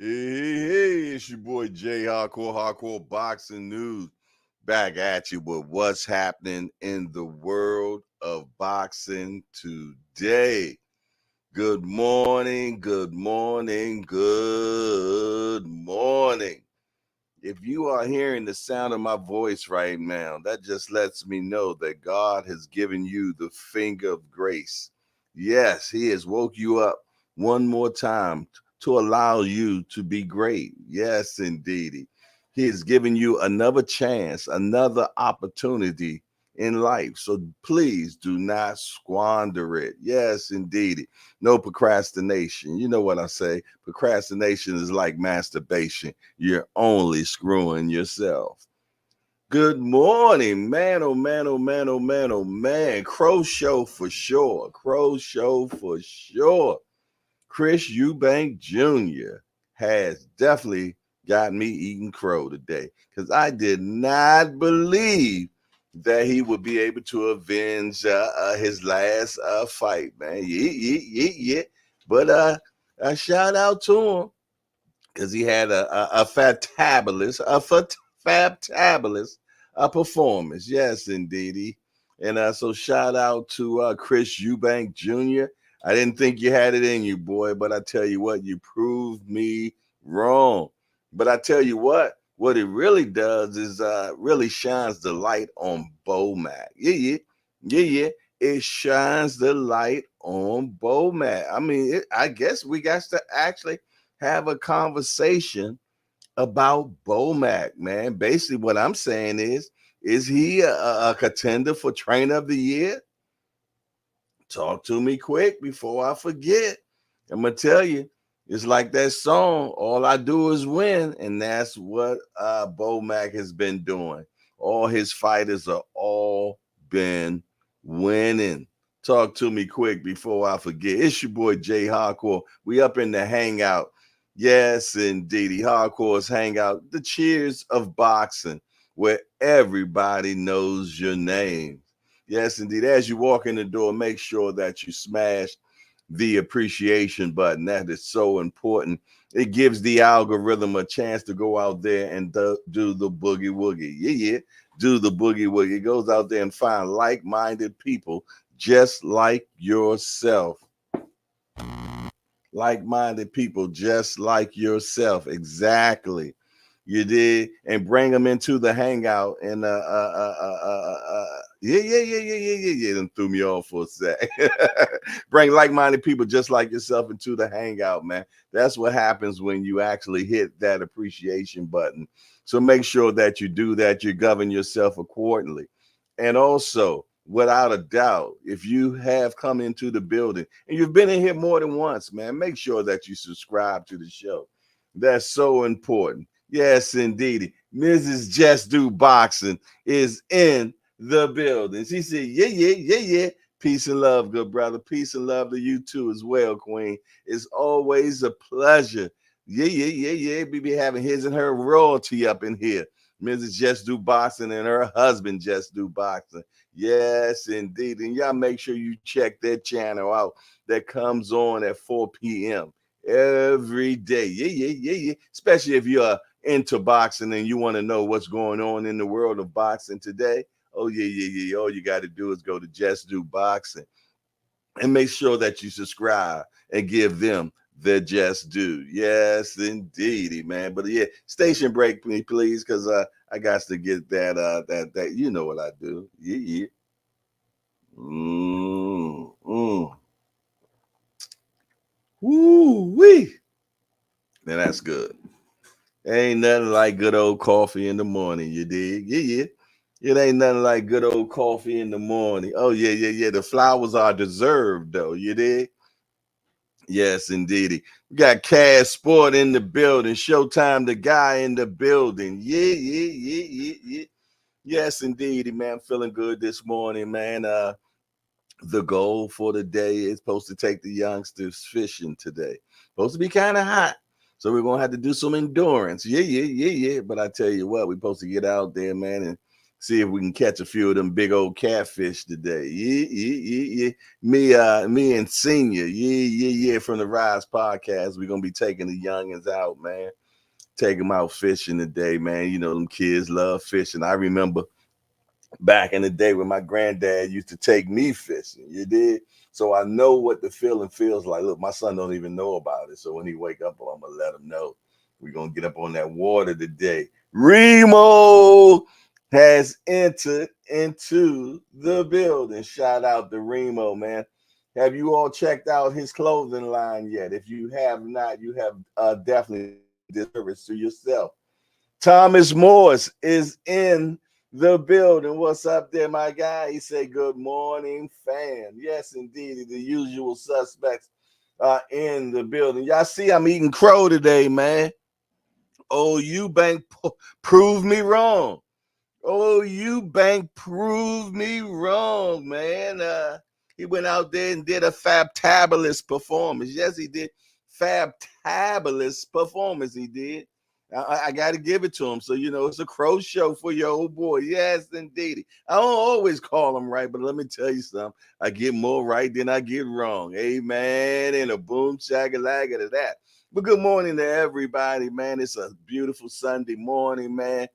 Hey, it's your boy Jay Hardcore Boxing News. Back at you with what's happening in the world of boxing today. Good morning, good morning, good morning. If you are hearing the sound of my voice right now, that just lets me know that God has given you the finger of grace. Yes, He has woke you up one more time to allow you to be great. Yes, indeed. He has given you another chance, another opportunity in life. So please do not squander it. Yes, indeed. No procrastination. You know what I say? Procrastination is like masturbation. You're only screwing yourself. Good morning, man. Oh man, oh man, oh man, oh man. Crow show for sure. Crow show for sure. Chris Eubank Jr. has definitely got me eating crow today because I did not believe that he would be able to avenge his last fight, man. Yeah. But a shout out to him because he had a fabulous performance. Yes, indeed. And so shout out to Chris Eubank Jr. I didn't think you had it in you, boy, but I tell you what, you proved me wrong. But I tell you what it really does is really shines the light on Bomac. Yeah. It shines the light on Bomac. I mean, I guess we got to actually have a conversation about Bomac, man. Basically, what I'm saying is he a contender for trainer of the year? Talk to me quick before I forget. I'm gonna tell you, it's like that song, All I Do Is Win, and that's what Bomac has been doing. All his fighters are all been winning. Talk to me quick before I forget. It's your boy Jay Hardcore. We up in the hangout. Yes, indeedy. Hardcore's hangout. The cheers of boxing, where everybody knows your name. Yes, indeed. As you walk in the door, make sure that you smash the appreciation button. That is so important. It gives the algorithm a chance to go out there and do the boogie woogie. Yeah. Do the boogie woogie. It goes out there and find like-minded people just like yourself. Like-minded people just like yourself. Exactly. You did, and bring them into the hangout. And yeah. Them threw me off for a sec. Bring like-minded people just like yourself into the hangout, man. That's what happens when you actually hit that appreciation button. So make sure that you do that. You govern yourself accordingly, and also, without a doubt, if you have come into the building and you've been in here more than once, man, make sure that you subscribe to the show. That's so important. Yes, indeed. Mrs. Just Do Boxing is in the building. She said, yeah. Peace and love, good brother. Peace and love to you too as well, Queen. It's always a pleasure. Yeah. We be having his and her royalty up in here. Mrs. Just Do Boxing and her husband Just Do Boxing. Yes, indeed. And y'all make sure you check their channel out that comes on at 4 p.m. every day. Yeah. Especially if you're into boxing and you want to know what's going on in the world of boxing today. Oh, yeah. All you got to do is go to Just Do Boxing and make sure that you subscribe and give them the just due. Yes, indeedy, man. But yeah, station break me, please, because I got to get that you know what I do. Yeah. Mm. Woo wee. Now that's good. Ain't nothing like good old coffee in the morning, you dig? Yeah. It ain't nothing like good old coffee in the morning. Oh, yeah. The flowers are deserved, though, you dig? Yes, indeedy. We got Cash Sport in the building. Showtime, the guy in the building. Yeah. Yes, indeedy, man. Feeling good this morning, man. The goal for the day is supposed to take the youngsters fishing today. Supposed to be kind of hot. So we're going to have to do some endurance. Yeah. But I tell you what, we're supposed to get out there, man, and See if we can catch a few of them big old catfish today. Yeah, yeah, yeah, yeah. Me and Senior. Yeah, from the Rise Podcast. We're gonna be taking the youngins out, man. Take them out fishing today, man. You know, them kids love fishing. I remember back in the day when my granddad used to take me fishing. You did? So I know what the feeling feels like. Look, my son don't even know about it. So when he wake up, I'm gonna let him know. We're gonna get up on that water today. Remo has entered into the building. Shout out to Remo, man. Have you all checked out his clothing line yet? If you have not, you have definitely disservice to yourself. Thomas Morse is in the building. What's up there, my guy? He said, good morning, fam. Yes, indeed. The usual suspects are in the building. Y'all see I'm eating crow today, man. Oh, Eubank proved me wrong. Oh, Eubank proved me wrong, man. He went out there and did a fabtabulous performance. Yes, he did. Fabtabulous performance, he did. I got to give it to him. So, you know, it's a crow show for your old boy. Yes, indeed. I don't always call him right, but let me tell you something. I get more right than I get wrong. Amen. And a boom shagalaga to that. But good morning to everybody, man. It's a beautiful Sunday morning, man.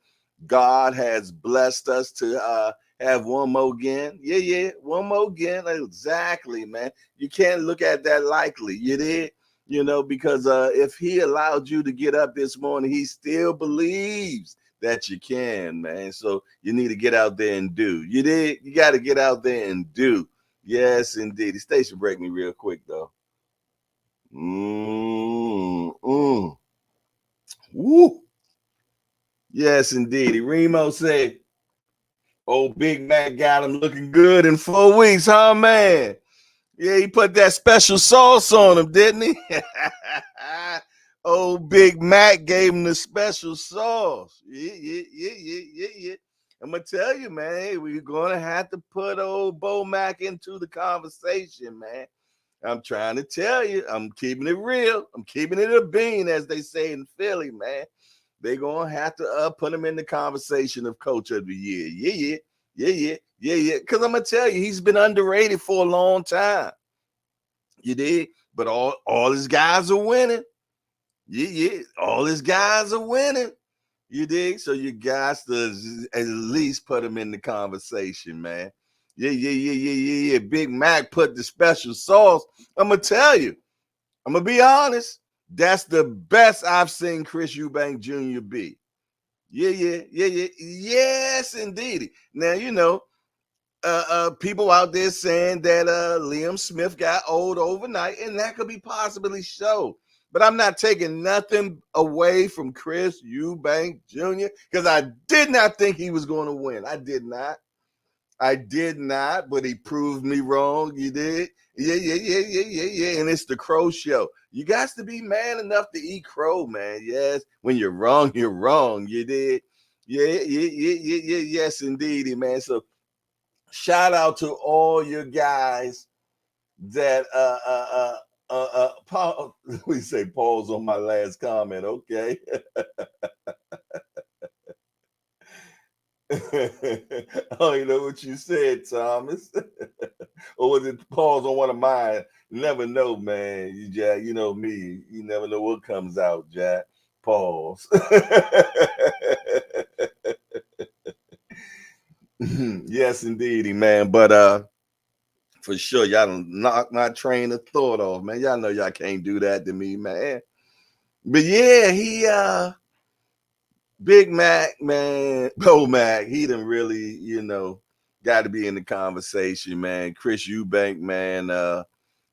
God has blessed us to have one more again. Yeah, one more again. Exactly, man. You can't look at that lightly. You did? You know, because if he allowed you to get up this morning, he still believes that you can, man. So you need to get out there and do. You did? You got to get out there and do. Yes, indeed. The station break me real quick, though. Woo. Yes, indeed. Remo said, old Big Mac got him looking good in 4 weeks, huh, man? Yeah, he put that special sauce on him, didn't he? Old Big Mac gave him the special sauce. Yeah. I'm going to tell you, man, we're going to have to put old Bo Mac into the conversation, man. I'm trying to tell you, I'm keeping it real. I'm keeping it a bean, as they say in Philly, man. They're going to have to put him in the conversation of Coach of the Year. Yeah. Because I'm going to tell you, he's been underrated for a long time. You did? But all his guys are winning. Yeah. All his guys are winning. You dig? So you guys to at least put him in the conversation, man. Yeah. Big Mac put the special sauce. I'm going to tell you. I'm going to be honest. That's the best I've seen Chris Eubank Jr. be. Yeah. Yes, indeed. Now, you know, people out there saying that Liam Smith got old overnight, and that could be possibly so. But I'm not taking nothing away from Chris Eubank Jr. because I did not think he was going to win. I did not, but he proved me wrong. You did? Yeah. And it's the Crow Show. You got to be man enough to eat crow, man. Yes. When you're wrong, you're wrong. You did? Yeah. Yes, indeed, man. So shout out to all your guys that we say pause on my last comment, okay? Oh, you know what you said, Thomas. Or was it pause on one of mine? Never know, man. Jack, you know me. You never know what comes out, Jack. Pause. Yes, indeedy, man. But for sure, y'all don't knock my train of thought off, man. Y'all know y'all can't do that to me, man. But yeah, he Big Mac, man, Bo Mac, he done really, you know, got to be in the conversation, man. Chris Eubank, man,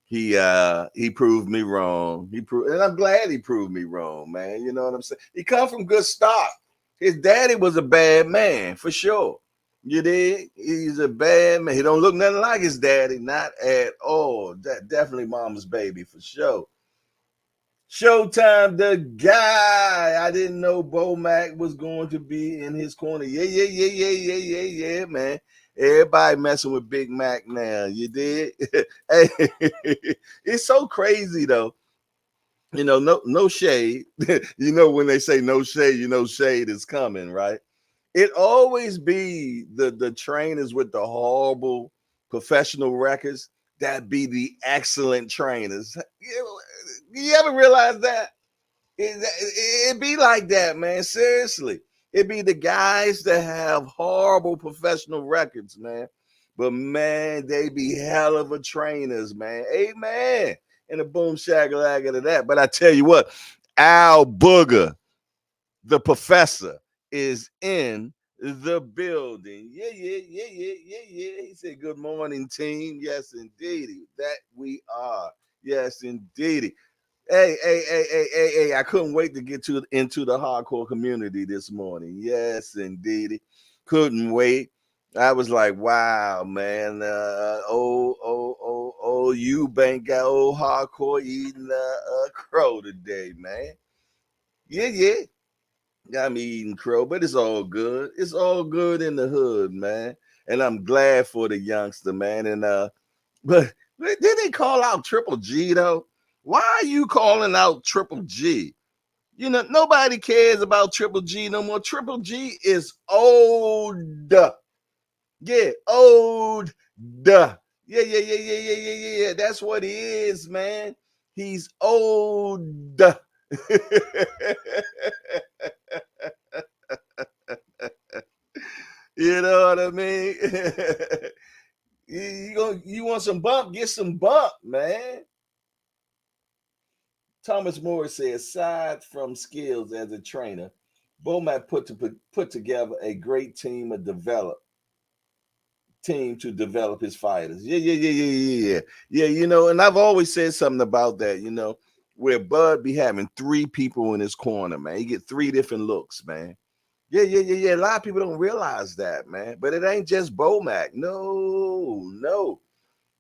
he proved me wrong. And I'm glad he proved me wrong, man. You know what I'm saying? He come from good stock. His daddy was a bad man, for sure. You did? He's a bad man. He don't look nothing like his daddy, not at all. That definitely mama's baby, for sure. Showtime, the guy. I didn't know Bo Mac was going to be in his corner. Yeah, man. Everybody messing with Big Mac now. You did? Hey, it's so crazy though. You know, no shade. You know, when they say no shade, you know shade is coming, right? It always be the trainers with the horrible professional records that be the excellent trainers. You ever realize that? It be like that, man. Seriously. It be the guys that have horrible professional records, man. But man, they be hell of a trainers, man. Amen. And a boom shagalaka to that. But I tell you what, Al Booger, the professor, is in the building. Yeah. He said, "Good morning, team." Yes, indeedy. That we are. Yes, indeedy. Hey. I couldn't wait to get into the hardcore community this morning. Yes, indeedy. Couldn't wait. I was like, wow, man. Eubank got old hardcore eating a crow today, man. Yeah. Got me eating crow, but it's all good. It's all good in the hood, man. And I'm glad for the youngster, man. And but did they call out Triple G though? Why are you calling out Triple G? You know, nobody cares about Triple G no more. Triple G is old. Yeah, old. Yeah. That's what he is, man. He's old. You know what I mean? You want some bump? Get some bump, man. Thomas Moore says, aside from skills as a trainer, Bomac put together a great team to develop his fighters. Yeah. You know, and I've always said something about that. You know, where Bud be having 3 people in his corner, man. You get 3 different looks, man. Yeah. A lot of people don't realize that, man. But it ain't just Bomac. No.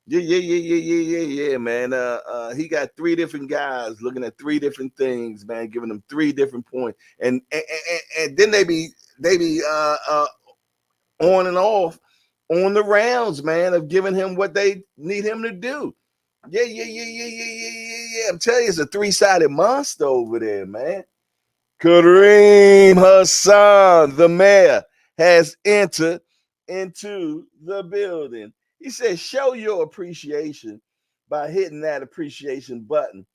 Yeah, man. He got 3 different guys looking at 3 different things, man, giving them 3 different points, and then they be on and off on the rounds, man, of giving him what they need him to do. Yeah. I'm telling you, it's a 3-sided monster over there, man. Kareem Hassan, the mayor, has entered into the building. He said, show your appreciation by hitting that appreciation button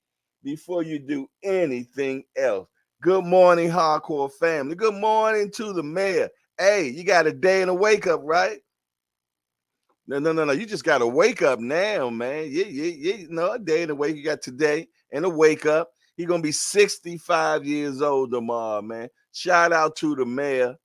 before you do anything else. Good morning, hardcore family. Good morning to the mayor. Hey, you got a day and a wake up, right? No. You just got to wake up now, man. Yeah. No, a day and a wake. You got today and a wake up. He's going to be 65 years old tomorrow, man. Shout out to the mayor.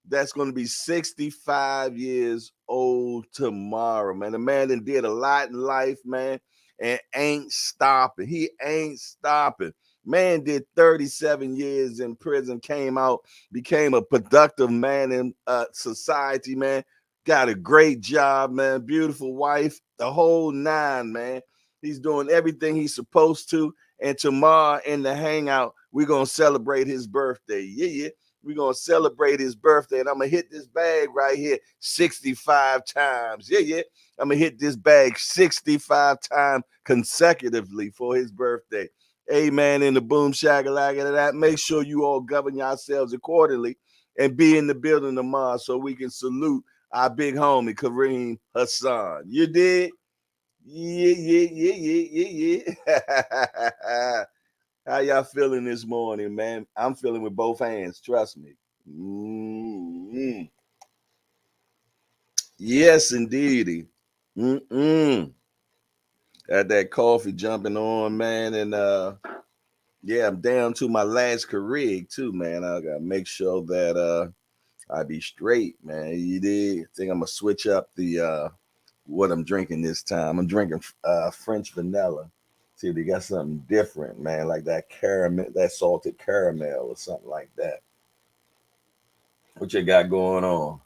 That's going to be 65 years old tomorrow, man. The man that did a lot in life, man, and ain't stopping. He ain't stopping. Man did 37 years in prison, came out, became a productive man in society, man. Got a great job, man. Beautiful wife, the whole 9, man. He's doing everything he's supposed to. And tomorrow in the hangout, we're going to celebrate his birthday. Yeah. We're going to celebrate his birthday. And I'm going to hit this bag right here 65 times. Yeah. I'm going to hit this bag 65 times consecutively for his birthday. Amen. In the boom shagalaka to that. Make sure you all govern yourselves accordingly and be in the building tomorrow so we can salute our big homie Kareem Hassan. You did? Yeah. How y'all feeling this morning, man? I'm feeling with both hands. Trust me. Mm-hmm. Yes, indeedy. Mm-mm. Got that coffee jumping on, man, and yeah, I'm down to my last Keurig too, man. I gotta make sure that I be straight, man. You did. I think I'm gonna switch up the what I'm drinking this time. I'm drinking French vanilla. See if they got something different, man, like that caramel, that salted caramel or something like that. What you got going on?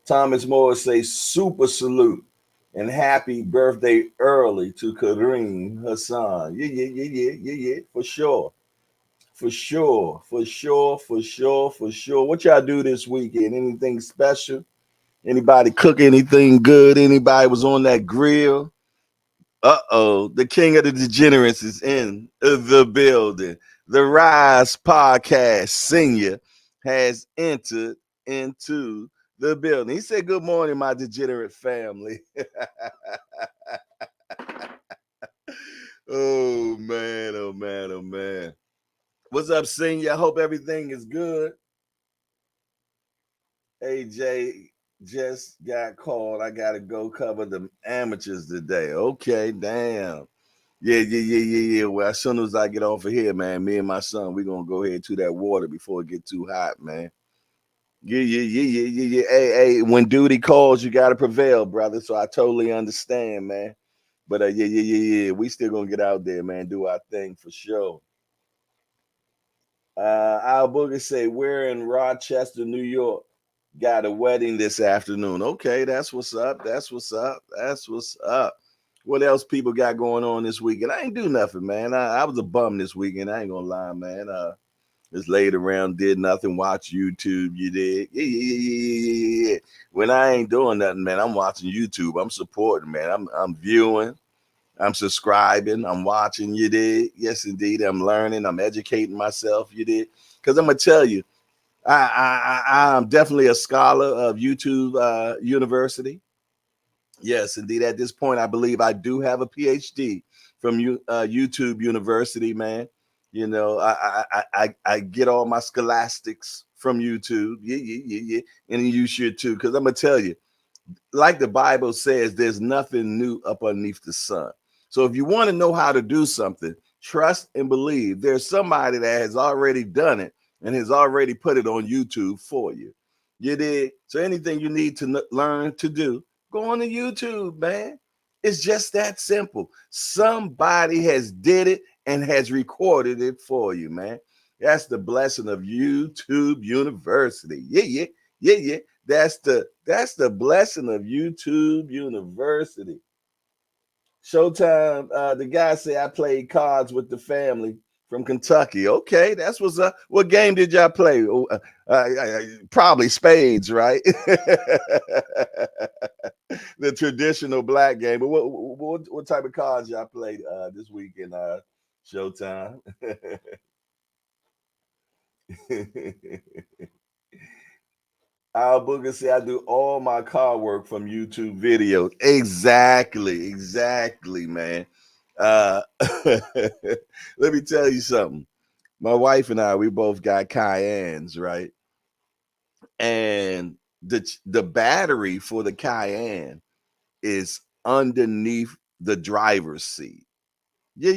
Thomas Moore say super salute and happy birthday early to Kareem Hassan. Yeah, for sure. For sure. What y'all do this weekend? Anything special? Anybody cook anything good? Anybody was on that grill? The king of the degenerates is in the building. The Rise Podcast Senior has entered into the building. He said, good morning, my degenerate family. Oh, man, oh, man, oh, man. What's up, senior? I hope everything is good. AJ just got called. I got to go cover the amateurs today. Okay, damn. Yeah. Well, as soon as I get off of here, man, me and my son, we're going to go ahead to that water before it get too hot, man. Yeah. Hey, when duty calls, you got to prevail, brother. So I totally understand, man. But yeah. We still going to get out there, man, do our thing for sure. Al Booger say, we're in Rochester, New York. Got a wedding this afternoon. Okay, that's what's up. That's what's up. That's what's up. What else people got going on this weekend? I ain't do nothing, man. I was a bum this weekend. I ain't gonna lie, man. Just laid around, did nothing, watch YouTube. You did? Yeah. When I ain't doing nothing, man, I'm watching YouTube. I'm supporting, man. I'm viewing. I'm subscribing. I'm watching. You did? Yes, indeed. I'm learning. I'm educating myself. You did? Because I'm gonna tell you, I'm definitely a scholar of YouTube University. Yes, indeed. At this point, I believe I do have a PhD from YouTube University, man. You know, I get all my scholastics from YouTube. Yeah. And you should too, because I'm gonna tell you, like the Bible says, there's nothing new up underneath the sun. So if you want to know how to do something, trust and believe there's somebody that has already done it and has already put it on YouTube for you. You did. So anything you need to learn to do, go on to YouTube, man. It's just that simple. Somebody has did it and has recorded it for you, man. That's the blessing of YouTube University. Yeah. That's the blessing of YouTube University. Showtime. The guy say I played cards with the family from Kentucky. Okay, that's what's up. What game did y'all play? Probably spades, right? The traditional black game. But what type of cards y'all played this weekend? Showtime. Al Booger say I do all my car work from YouTube videos. Exactly, man. Let me tell you something. My wife and I, we both got Cayennes, right? And the battery for the Cayenne is underneath the driver's seat. Yeah.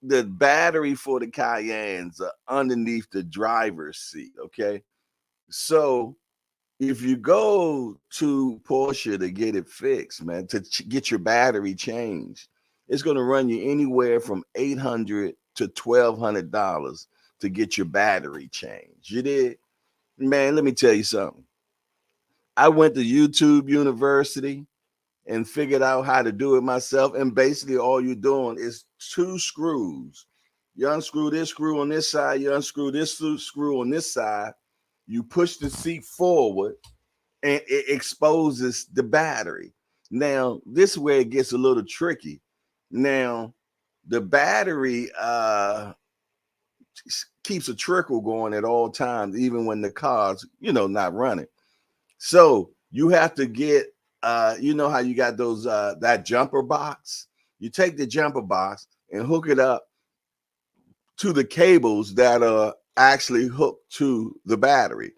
The battery for the Cayennes are underneath the driver's seat. Okay, so if you go to Porsche to get it fixed, man, to get your battery changed, it's going to run you anywhere from $800 to $1,200 to get your battery changed. You did, man. Let me tell you something. I went to YouTube University and figured out how to do it myself. And basically, all you're doing is two screws. You unscrew this screw on this side. You unscrew this screw on this side. You push the seat forward and it exposes the battery. Now, this is where it gets a little tricky. Now, the battery keeps a trickle going at all times, even when the car's, not running. So you have to get, you know how you got those, that jumper box? You take the jumper box and hook it up to the cables that are actually hooked to the battery.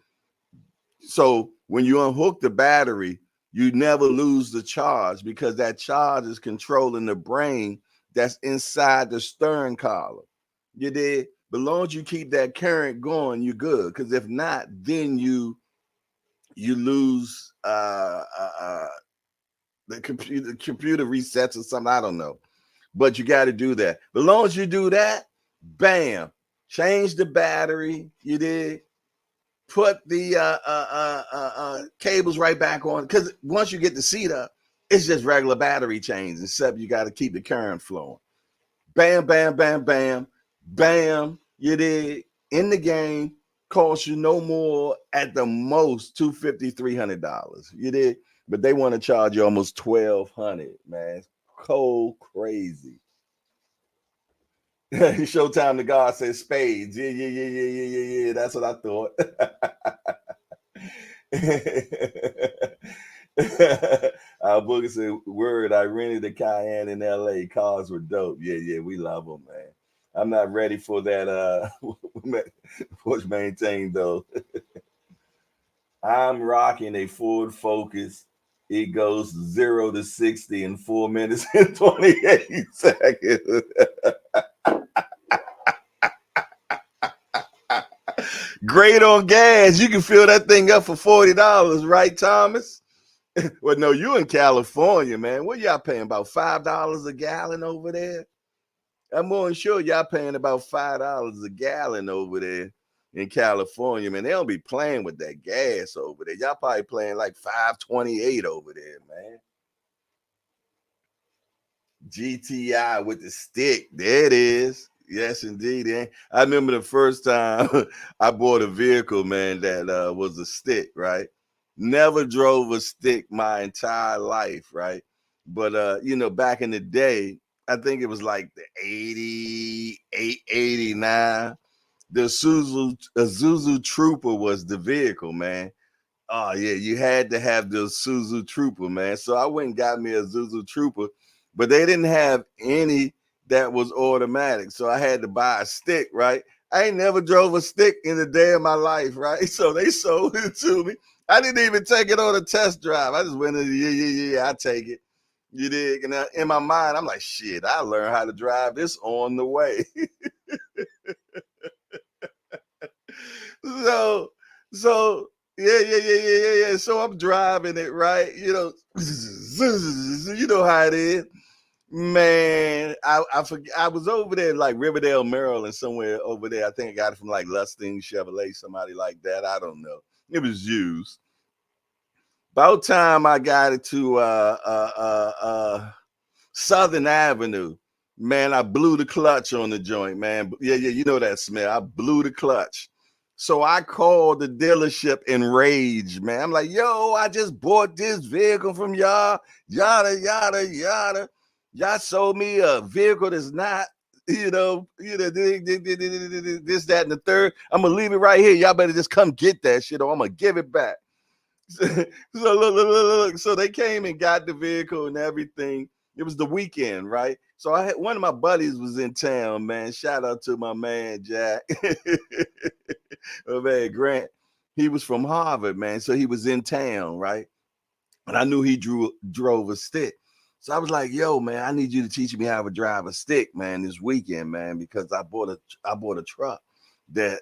So when you unhook the battery, you never lose the charge because that charge is controlling the brain that's inside the stern column. You did. But as long as you keep that current going, you're good. Because if not, then you lose the computer resets or something. I don't know. But you got to do that. But as long as you do that, bam, change the battery. You did. Put the cables right back on, because once you get the seat up, it's just regular battery change, except you got to keep the current flowing. Bam. You did. In the game, costs you no more, at the most $250, $300. You did, but they want to charge you almost $1,200, man. Cold crazy. Showtime the God says spades. Yeah, yeah, yeah, yeah, yeah, yeah, yeah. That's what I thought. Boogie said, word, I rented a Cayenne in LA. Cars were dope. Yeah, yeah, we love them, man. I'm not ready for that Porsche maintain though. I'm rocking a Ford Focus. It goes 0 to 60 in 4 minutes and 28 seconds. Great on gas. You can fill that thing up for $40, right, Thomas? Well, no, you in California, man. What y'all paying? About $5 a gallon over there? I'm more than sure y'all paying about $5 a gallon over there in California, man. They don't be playing with that gas over there. Y'all probably playing like 5.28 over there, man. GTI with the stick. There it is. Yes, indeed. I remember the first time I bought a vehicle, man, that was a stick, right? Never drove a stick my entire life, right? But back in the day, I think it was like the 88, 89. The Isuzu Trooper was the vehicle, man. Oh yeah, you had to have the Isuzu Trooper, man. So I went and got me a Isuzu Trooper, but they didn't have any that was automatic. So I had to buy a stick, right? I ain't never drove a stick in a day of my life, right? So they sold it to me. I didn't even take it on a test drive. I just went in, yeah, I take it. You dig? And in my mind, I'm like, shit, I learned how to drive this on the way. so, so yeah. So I'm driving it, right? You know how it is. Man, I forget. I was over there like Riverdale, Maryland, somewhere over there. I think I got it from like Lusting Chevrolet, somebody like that. I don't know. It was used. About time I got it to Southern Avenue. Man, I blew the clutch on the joint, man. Yeah, you know that smell. I blew the clutch. So I called the dealership enraged, man. I'm like, yo, I just bought this vehicle from y'all. Yada, yada, yada. Y'all sold me a vehicle that's not, this, that, and the third. I'm gonna leave it right here. Y'all better just come get that shit, or I'm gonna give it back. So look. So they came and got the vehicle and everything. It was the weekend, right? So I had one of my buddies was in town, man. Shout out to my man Jack. Oh man, Grant. He was from Harvard, man. So he was in town, right? And I knew he drove a stick. So I was like, yo, man, I need you to teach me how to drive a stick, man, this weekend, man, because I bought a truck that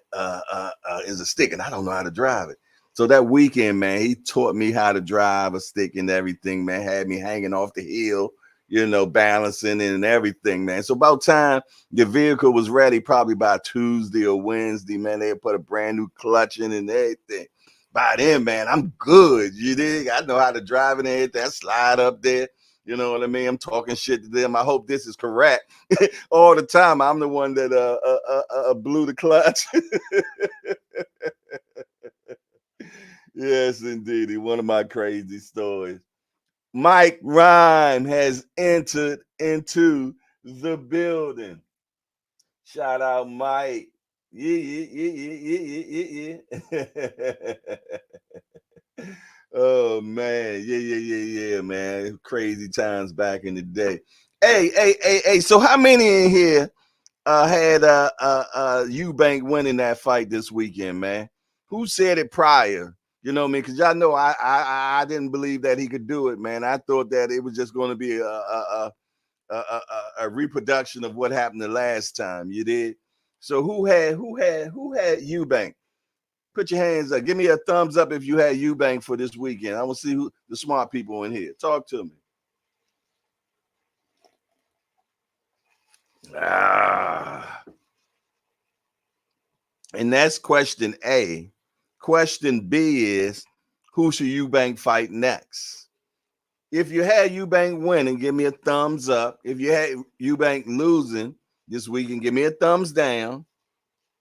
is a stick and I don't know how to drive it. So that weekend, man, he taught me how to drive a stick and everything, man, had me hanging off the hill, balancing and everything, man. So about time the vehicle was ready, probably by Tuesday or Wednesday, man, they put a brand new clutch in and everything. By then, man, I'm good. You dig? I know how to drive it and hit that slide up there. You know what I mean? I'm talking shit to them. I hope this is correct. All the time, I'm the one that blew the clutch. Yes, indeed. One of my crazy stories. Mike Rhyme has entered into the building. Shout out, Mike. Yeah. Oh man, yeah, man. Crazy times back in the day. Hey. So how many in here had Eubank winning that fight this weekend, man? Who said it prior? You know what I mean? Because y'all know I didn't believe that he could do it, man. I thought that it was just going to be a reproduction of what happened the last time. You did. So who had Eubank? Put your hands up. Give me a thumbs up if you had Eubank for this weekend. I want to see who the smart people in here. Talk to me. And that's question A. Question B is, who should Eubank fight next? If you had Eubank winning, give me a thumbs up. If you had Eubank losing this weekend, give me a thumbs down.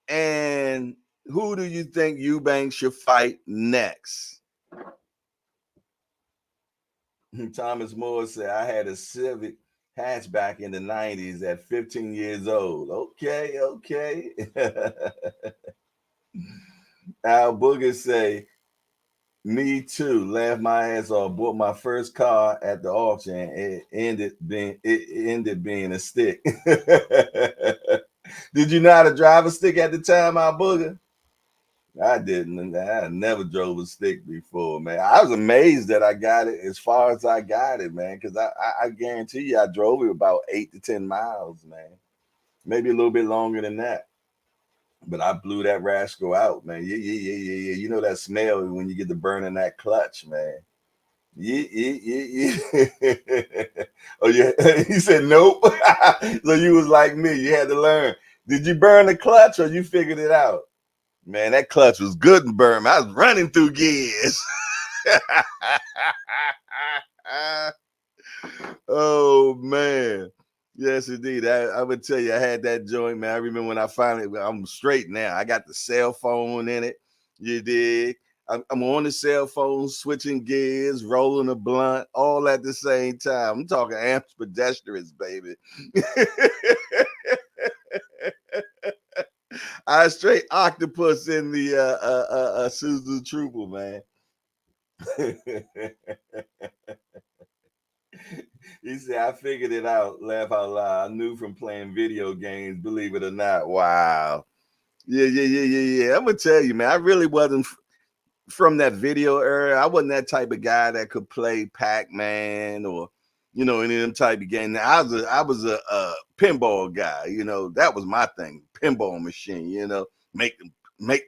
And who do you think Eubank should fight next? Thomas Moore said, I had a Civic hatchback in the 90s at 15 years old. Okay, okay. Al Booger say, me too. Laughed my ass off. Bought my first car at the auction. It ended being a stick. Did you know how to drive a stick at the time, Al Booger? I didn't. I never drove a stick before, man. I was amazed that I got it as far as I got it, man. Because I guarantee you, I drove it about 8 to 10 miles, man. Maybe a little bit longer than that. But I blew that rascal out, man. Yeah, yeah, yeah, yeah, yeah. You know that smell when you get to burning that clutch, man. Yeah, yeah, yeah, yeah. Oh, yeah. He said nope. So you was like me. You had to learn. Did you burn the clutch or you figured it out? Man, that clutch was good and burn. I was running through gears. Oh man. Yes, indeed. I would tell you, I had that joint, man. I remember when I finally, I'm straight now. I got the cell phone in it. You dig? I'm on the cell phone, switching gears, rolling a blunt, all at the same time. I'm talking ambidextrous, baby. I straight octopus in the Suzu Trooper, man. He said, I figured it out, laugh out loud. I knew from playing video games, believe it or not. Wow. Yeah, yeah, yeah, yeah, yeah. I'm gonna tell you, man, I really wasn't from that video era. I wasn't that type of guy that could play Pac-Man or any of them type of games. I was a pinball guy. That was my thing. Pinball machine. Make the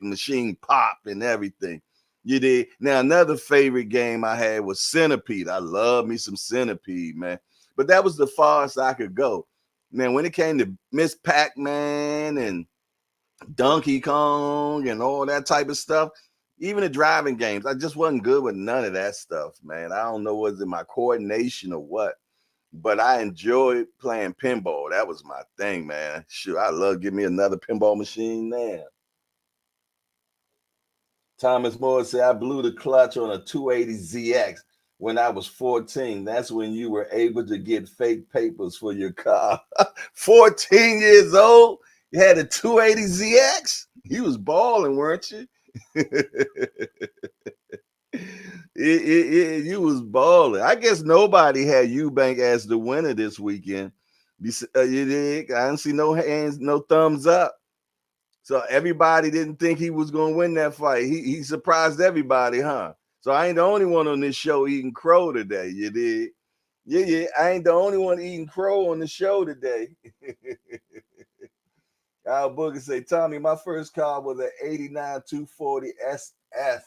machine pop and everything. You did. Now another favorite game I had was Centipede. I love me some Centipede, man. But that was the farthest I could go. Man, when it came to Miss Pac-Man and Donkey Kong and all that type of stuff. Even the driving games, I just wasn't good with none of that stuff, man. I don't know was it my coordination or what, but I enjoyed playing pinball. That was my thing, man. Sure, I love give me another pinball machine now. Thomas Moore said I blew the clutch on a 280ZX when I was 14. That's when you were able to get fake papers for your car. 14 years old, you had a 280ZX? You was balling, weren't you? You was balling. I guess nobody had Eubank as the winner this weekend. You dig? I didn't see no hands, no thumbs up. So everybody didn't think he was going to win that fight. He surprised everybody, huh? So I ain't the only one on this show eating crow today. You did? Yeah, yeah. I ain't the only one eating crow on the show today. Al Booger say, Tommy, my first car was an 89 240 SF.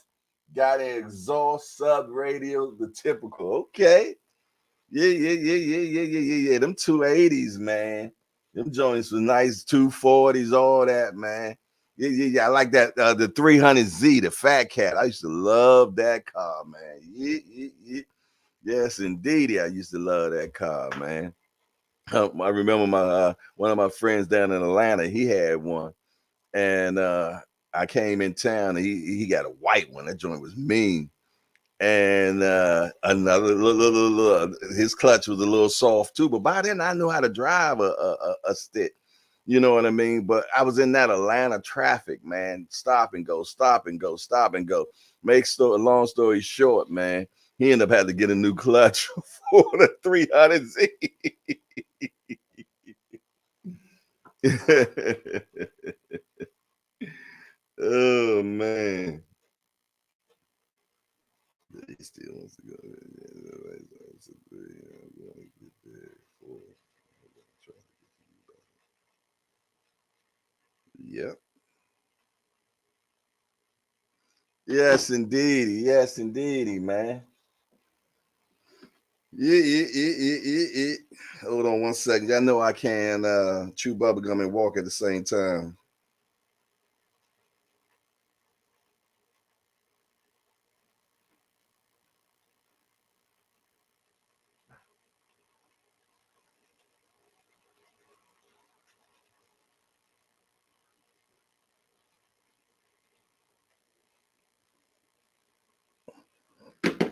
Got an exhaust sub radio, the typical. Okay. Yeah, yeah, yeah, yeah, yeah, yeah, yeah, yeah. Them 280s, man. Them joints were nice 240s, all that, man. Yeah, yeah, yeah. I like that. The 300Z, the Fat Cat. I used to love that car, man. Yeah, yeah, yeah. Yes, indeed. I used to love that car, man. I remember my one of my friends down in Atlanta. He had one, and I came in town. And he got a white one. That joint was mean. And another his clutch was a little soft too. But by then I knew how to drive a stick. You know what I mean? But I was in that Atlanta traffic, man. Stop and go, stop and go, stop and go. Long story short, man, he ended up having to get a new clutch for the 300Z. Oh man. He still wants to go. Yep. Yes, indeedy. Yes, indeedy, man. Yeah, yeah, yeah, yeah, yeah, yeah. Hold on one second. I know I can chew bubblegum and walk at the same time.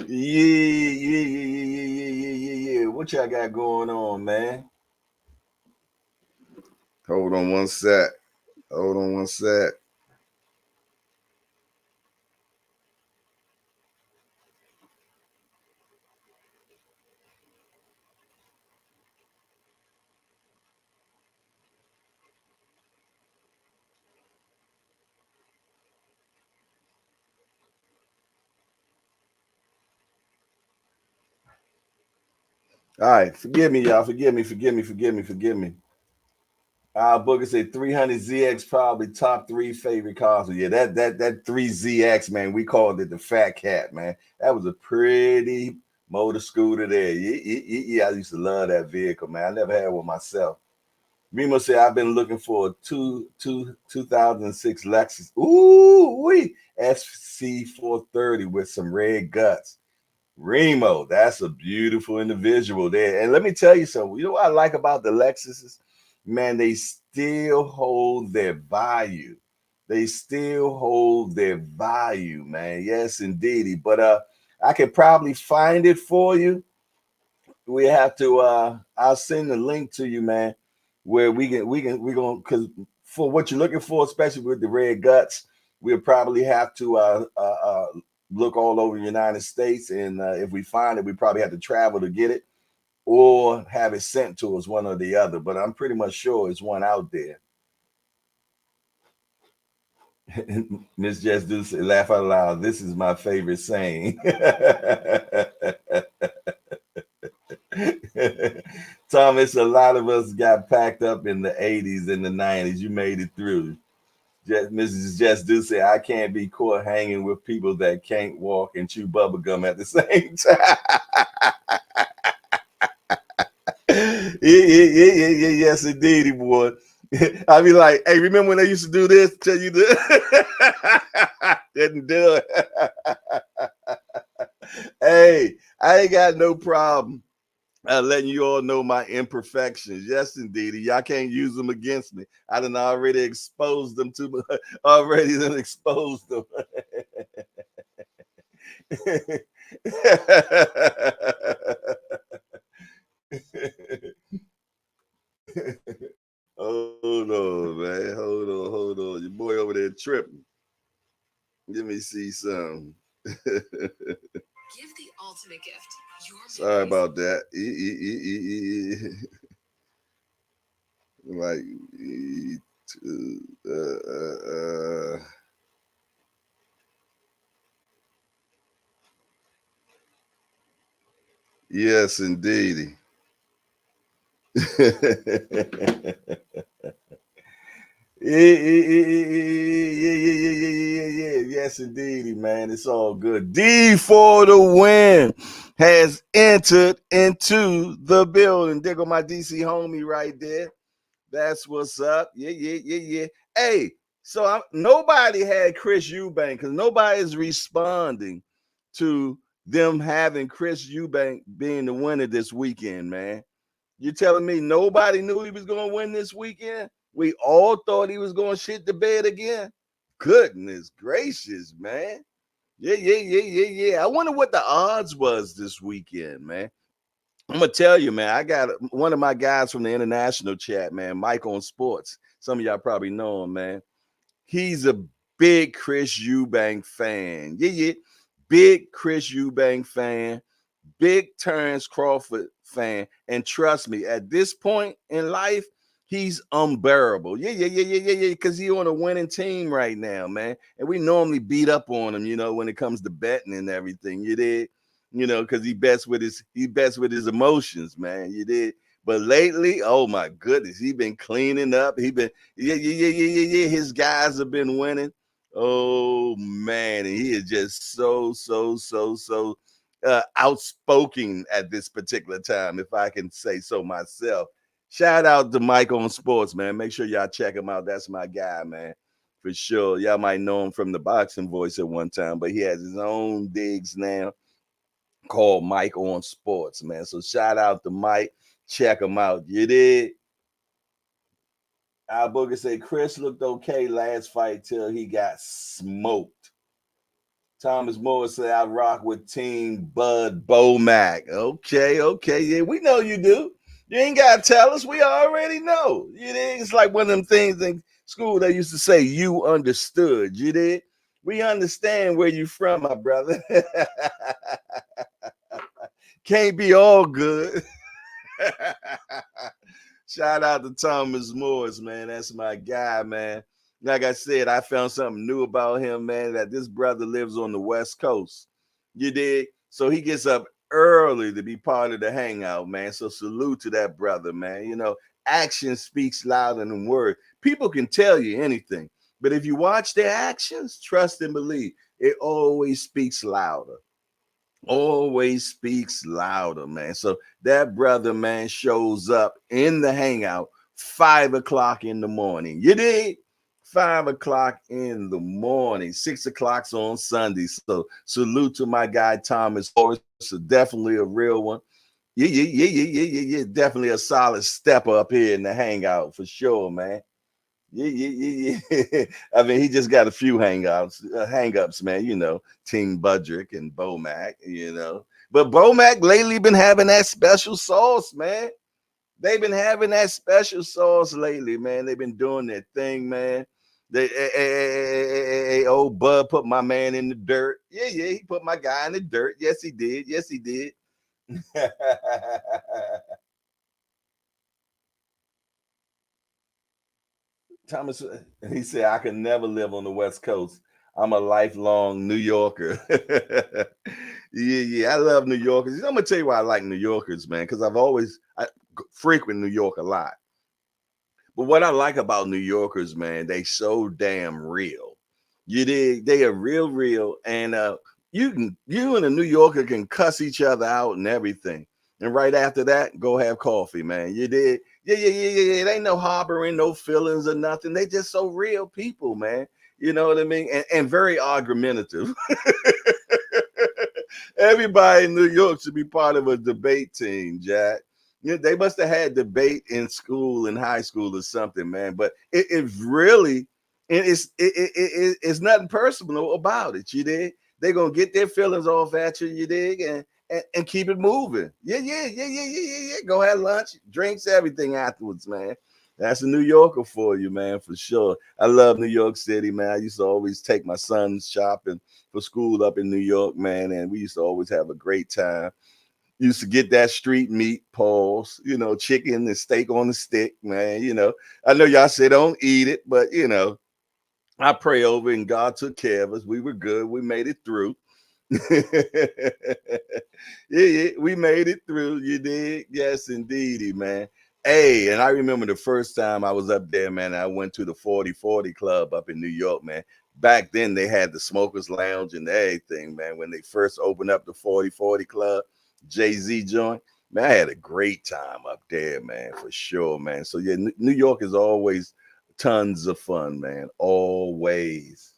Yeah, yeah, yeah, yeah, yeah, yeah, yeah, yeah. What y'all got going on, man? Hold on one sec. Hold on one sec. All right, forgive me, y'all. Forgive me. Booker said 300ZX probably top 3 favorite cars. Yeah, that 3ZX, man. We called it the Fat Cat, man. That was a pretty motor scooter there. Yeah, I used to love that vehicle, man. I never had one myself. Remo said I've been looking for a 2006 Lexus. Ooh, wee, SC430 with some red guts. Remo, that's a beautiful individual there. And let me tell you something. You know what I like about the Lexuses? Man, they still hold their value. They still hold their value, man. Yes, indeedy. But I could probably find it for you. We have to I'll send the link to you, man, where we're gonna, because for what you're looking for, especially with the red guts, we'll probably have to look all over the United States, and if we find it, we probably have to travel to get it or have it sent to us, one or the other. But I'm pretty much sure it's one out there. Miss Jess do say, laugh out loud. This is my favorite saying. Thomas, a lot of us got packed up in the 80s and the 90s. You made it through. Mrs. Jess do say, I can't be caught hanging with people that can't walk and chew bubble gum at the same time. Yeah, yes, indeedy, boy. I be like, hey, remember when they used to do this? Tell you this. Didn't do it. Hey, I ain't got no problem letting you all know my imperfections. Yes, indeed. Y'all can't use them against me. I done already exposed them to already done exposed them. Hold on, man. Hold on. Your boy over there tripping. Let me see some. Give the ultimate gift. Sorry about that. Like, yes, indeed. Yeah. Yes, indeedy, man. It's all good. D for the win has entered into the building. There go my DC homie right there. That's what's up. Yeah. Hey, so nobody had Chris Eubank because nobody's responding to them having Chris Eubank being the winner this weekend, man. You telling me nobody knew he was going to win this weekend? We all thought he was going to shit the bed again? Goodness gracious, man. Yeah. I wonder what the odds was this weekend, man. I'm going to tell you, man, I got one of my guys from the international chat, man, Mike on Sports. Some of y'all probably know him, man. He's a big Chris Eubank fan. Yeah. Big Chris Eubank fan. Big Terrence Crawford fan. And trust me, at this point in life, he's unbearable. Yeah. Because he's on a winning team right now, man. And we normally beat up on him, when it comes to betting and everything. You did, because he bets with his emotions, man. You did. But lately, oh my goodness, he been cleaning up. He been, yeah. His guys have been winning. Oh man, and he is just so outspoken at this particular time, if I can say so myself. Shout out to Mike on Sports, man. Make sure y'all check him out. That's my guy, man, for sure. Y'all might know him from the Boxing Voice at one time, but he has his own digs now called Mike on Sports, man. So shout out to Mike. Check him out. You did. Al Booger say Chris looked okay last fight till he got smoked. Thomas Moore said, I rock with Team Bud Bomac. Okay, okay. Yeah, we know you do. You ain't got to tell us. We already know. You did. It's like one of them things in school they used to say, you understood. You did. We understand where you from, my brother. Can't be all good. Shout out to Thomas Morris, man. That's my guy, man. Like I said, I found something new about him, man, that this brother lives on the West Coast. You dig? So he gets up early to be part of the hangout, man. So salute to that brother, man. You know, action speaks louder than words. People can tell you anything, but if you watch their actions, trust and believe, it always speaks louder. Always speaks louder, man. So that brother, man, shows up in the hangout 5 o'clock in the morning. You dig? 5 o'clock in the morning, 6 o'clock's on Sunday. So salute to my guy Thomas Morris. So definitely a real one. Yeah. Definitely a solid step up here in the hangout for sure, man. Yeah. I mean, he just got a few hang-ups, man. You know, Team Budrick and Bomac, you know. But Bomac lately been having that special sauce, man. They've been having that special sauce lately, man. They've been doing their thing, man. Old Bud put my man in the dirt. Yeah, he put my guy in the dirt. Yes, he did. Yes, he did. Thomas, he said, I could never live on the West Coast. I'm a lifelong New Yorker. Yeah, I love New Yorkers. I'm gonna tell you why I like New Yorkers, man, because I frequent New York a lot. But what I like about New Yorkers, man, they so damn real. You dig? They are real, and you and a New Yorker can cuss each other out and everything. And right after that, go have coffee, man. You did? Yeah. It ain't no harboring, no feelings or nothing. They just so real people, man. You know what I mean? And very argumentative. Everybody in New York should be part of a debate team, Jack. Yeah, they must have had debate in school, in high school, or something, man. But it really, it's nothing personal about it. You dig? They're gonna get their feelings off at you. You dig? And keep it moving. Yeah. Go have lunch, drinks, everything afterwards, man. That's a New Yorker for you, man, for sure. I love New York City, man. I used to always take my sons shopping for school up in New York, man, and we used to always have a great time. Used to get that street meat, pause, you know, chicken and steak on the stick, man. You know, I know y'all say don't eat it, but you know, I pray over and God took care of us. We were good. We made it through. Yeah, we made it through. You did? Yes, indeedy, man. Hey, and I remember the first time I was up there, man. I went to the 4040 Club up in New York, man. Back then, they had the Smokers Lounge and everything, man. When they first opened up the 4040 Club, Jay-Z joint, man, I had a great time up there, man, for sure, man. So, yeah, New York is always tons of fun, man. Always.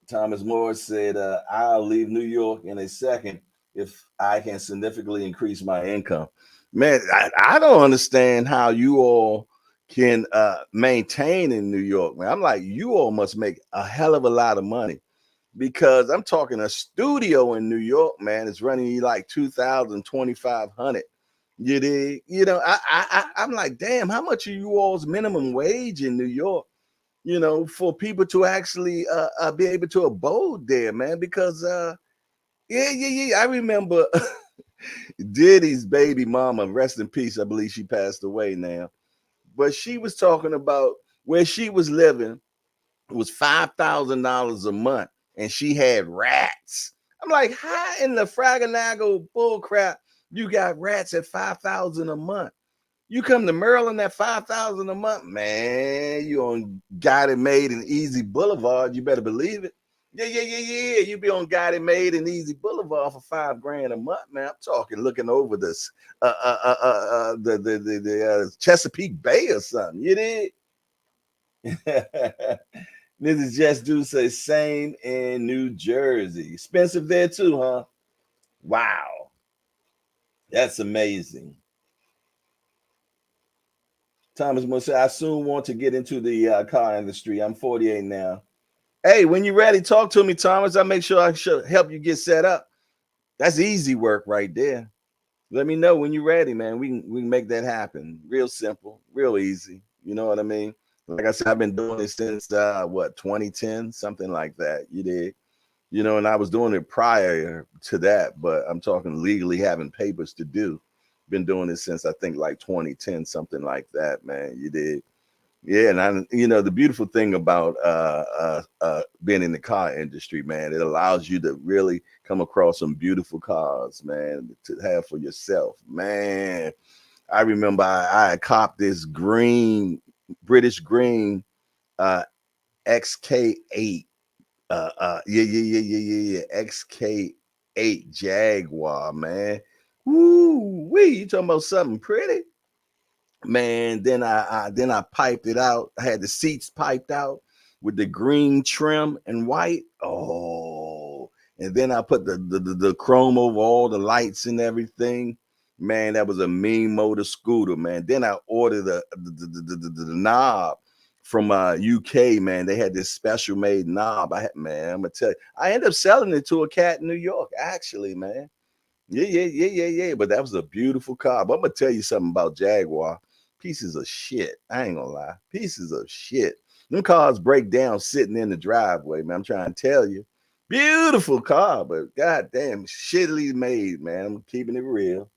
Thomas Morris said, I'll leave New York in a second if I can significantly increase my income. Man, I don't understand how you all can maintain in New York, man. I'm like, you all must make a hell of a lot of money because I'm talking a studio in New York, man, is running you like 2,000, 2,500. You dig? You know, I'm like, damn, how much are you all's minimum wage in New York? You know, for people to actually be able to abode there, man. Because yeah. I remember Diddy's baby mama, rest in peace. I believe she passed away now, but she was talking about where she was living. It was $5,000 a month, and she had rats. I'm like, how in the fraganago bull crap you got rats at 5,000 a month? You come to Maryland at 5,000 a month, man. You on Got It Made in Easy Boulevard. You better believe it. Yeah. You be on Got It Made in Easy Boulevard for $5 grand a month, man. I'm talking looking over this the Chesapeake Bay or something. You did. This is Just Do say same in New Jersey. Expensive there too, huh? Wow, that's amazing. Thomas Musa, I soon want to get into the car industry. I'm 48 now, Hey, when you're ready, talk to me, Thomas. I'll make sure I should help you get set up. That's easy work right there. Let me know when you're ready, man. We can make that happen. Real simple, real easy. You know what I mean? Like I said, I've been doing it since what 2010, something like that. You did. You know, and I was doing it prior to that, but I'm talking legally having papers to do. Been doing it since I think like 2010, something like that, man. You did. Yeah, and the beautiful thing about being in the car industry, man, it allows you to really come across some beautiful cars, man, to have for yourself. Man, I remember I copped this green, British green uh, XK8. Yeah. XK8 Jaguar, man. Woo wee! You talking about something pretty? Man, then I piped it out. I had the seats piped out with the green trim and white. Oh, and then I put the chrome over all the lights and everything. Man, that was a mean motor scooter, man. Then I ordered the knob from UK, man. They had this special made knob. Man, I'm gonna tell you, I ended up selling it to a cat in New York, actually, man. Yeah. But that was a beautiful car. But I'm gonna tell you something about Jaguar. Pieces of shit. I ain't gonna lie. Pieces of shit. Them cars break down sitting in the driveway, man. I'm trying to tell you. Beautiful car, but goddamn, shittily made, man. I'm keeping it real.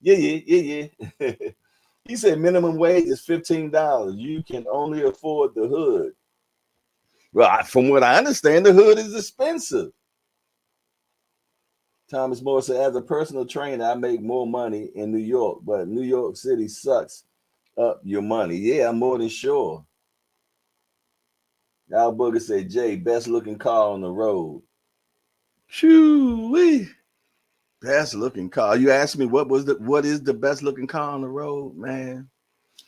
Yeah. He said minimum wage is $15. You can only afford the hood. Well, from what I understand, the hood is expensive. Thomas Moore said, as a personal trainer, I make more money in New York, but New York City sucks up your money. Yeah, I'm more than sure. Al Booger said, Jay, best looking car on the road. Shoo-wee. Best looking car. You asked me what is the best looking car on the road, man.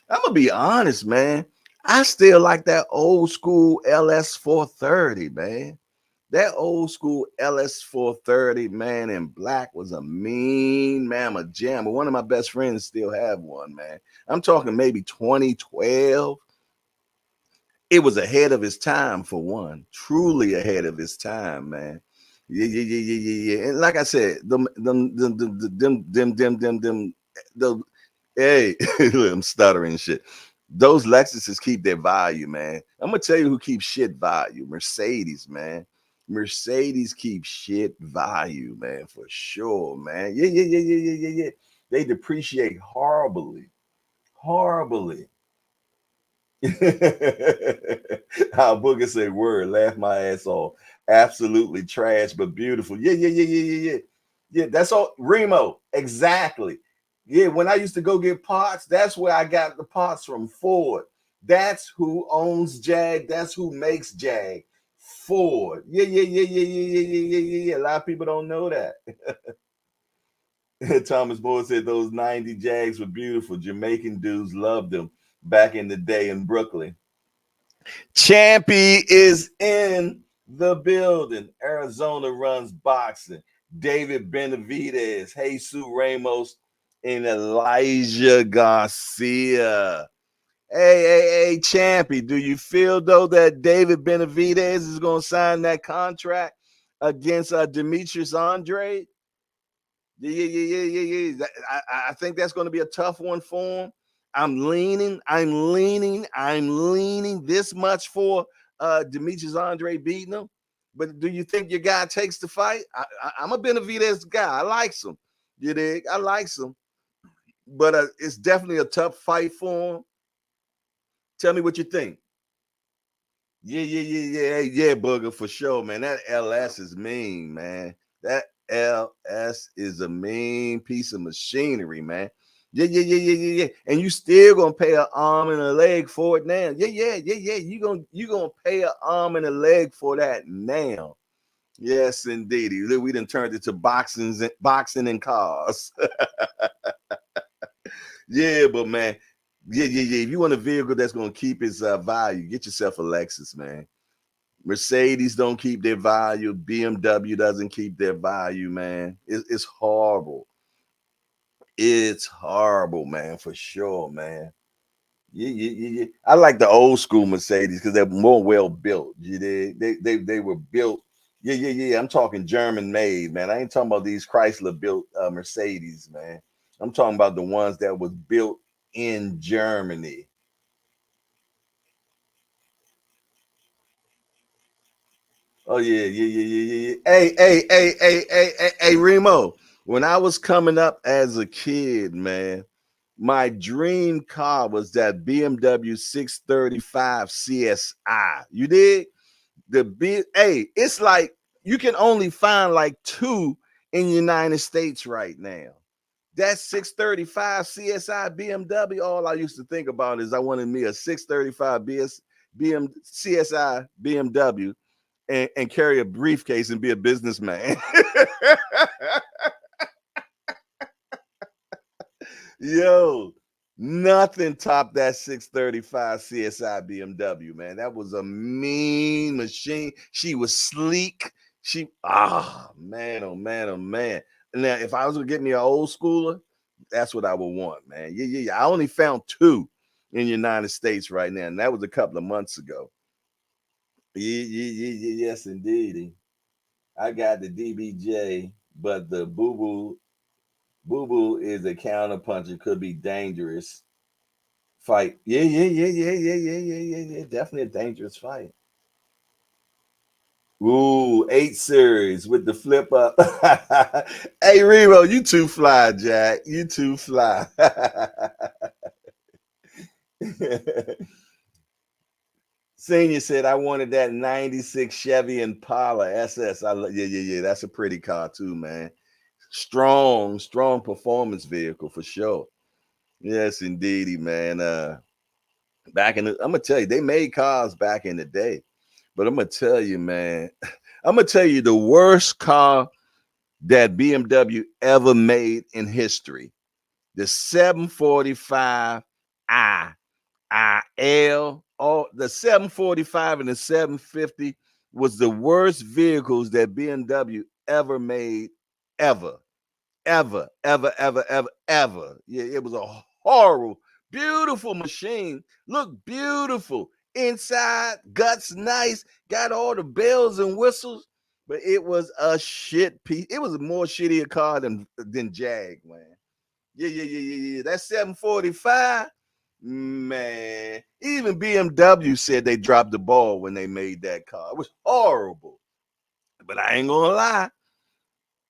I'm gonna be honest, man. I still like that old school LS 430, man. That old school LS 430, man, in black was a mean mamma jamma. One of my best friends still have one, man. I'm talking maybe 2012. It was ahead of his time, for one. Truly ahead of his time, man. Yeah. And like I said, the hey, I'm stuttering shit. Those Lexuses keep their value, man. I'm gonna tell you who keeps shit value. Mercedes, man. Mercedes keeps shit value, man, for sure, man. Yeah. They depreciate horribly, horribly. How Booger say word, laugh my ass off. Absolutely trash, but beautiful. Yeah. Yeah, that's all. Remo, exactly. Yeah, when I used to go get parts, that's where I got the parts from. Ford. That's who owns Jag. That's who makes Jag. Ford. Yeah. A lot of people don't know that. Thomas Moore said those 90 Jags were beautiful. Jamaican dudes loved them back in the day in Brooklyn. Champy is in the building. Arizona runs boxing. David Benavidez, Jesus Ramos, and Elijah Garcia. Hey, Champy, do you feel though that David Benavidez is going to sign that contract against Demetrius Andre? Yeah. I think that's going to be a tough one for him. I'm leaning this much for Demetrius Andre beating him. But do you think your guy takes the fight? I'm a Benavidez guy. I like him. You dig? I like him. But it's definitely a tough fight for him. Tell me what you think. Yeah, Booger, for sure, man. That LS is mean, man. That LS is a mean piece of machinery, man. Yeah. And you still gonna pay an arm and a leg for it now. Yeah. You gonna pay an arm and a leg for that now. Yes, indeed. We done turned it to boxing and cars. Yeah, but man, yeah. If you want a vehicle that's gonna keep its value, get yourself a Lexus, man. Mercedes don't keep their value. BMW doesn't keep their value, man. It's horrible. It's horrible, man, for sure, man. Yeah. I like the old school Mercedes because they're more well built. You did. They were built. Yeah. I'm talking German made, man. I ain't talking about these Chrysler built Mercedes, man. I'm talking about the ones that was built in Germany. Oh yeah. Hey, Remo. When I was coming up as a kid, man, my dream car was that BMW 635 CSI. You did? Hey, it's like you can only find like two in the United States right now. That 635 CSI BMW, all I used to think about is I wanted me a 635 CSI BMW and carry a briefcase and be a businessman. Yo, nothing topped that 635 CSI BMW, man. That was a mean machine. She was sleek. Man, oh man, oh man. Now, if I was gonna get me an old schooler, that's what I would want, man. Yeah. I only found two in the United States right now, and that was a couple of months ago. Yes, indeed. I got the DBJ, but the Boo Boo is a counterpuncher, could be dangerous fight. Yeah. Definitely a dangerous fight. Ooh, 8 series with the flip up. Hey, Remo, you too fly, Jack. You too fly. Senior said, I wanted that 96 Chevy Impala SS. Yeah. That's a pretty car, too, man. Strong performance vehicle for sure. Yes, indeedy, man. I'm gonna tell you, they made cars back in the day, but I'm gonna tell you, man, I'm gonna tell you the worst car that BMW ever made in history. The 745 IL, all the 745 and the 750 was the worst vehicles that BMW ever made, ever ever. Yeah, it was a horrible, beautiful machine. Looked beautiful inside, guts nice, got all the bells and whistles, but it was a shit piece. It was a more shittier car than Jag, man. Yeah. That 745, man. Even BMW said they dropped the ball when they made that car. It was horrible. But I ain't gonna lie.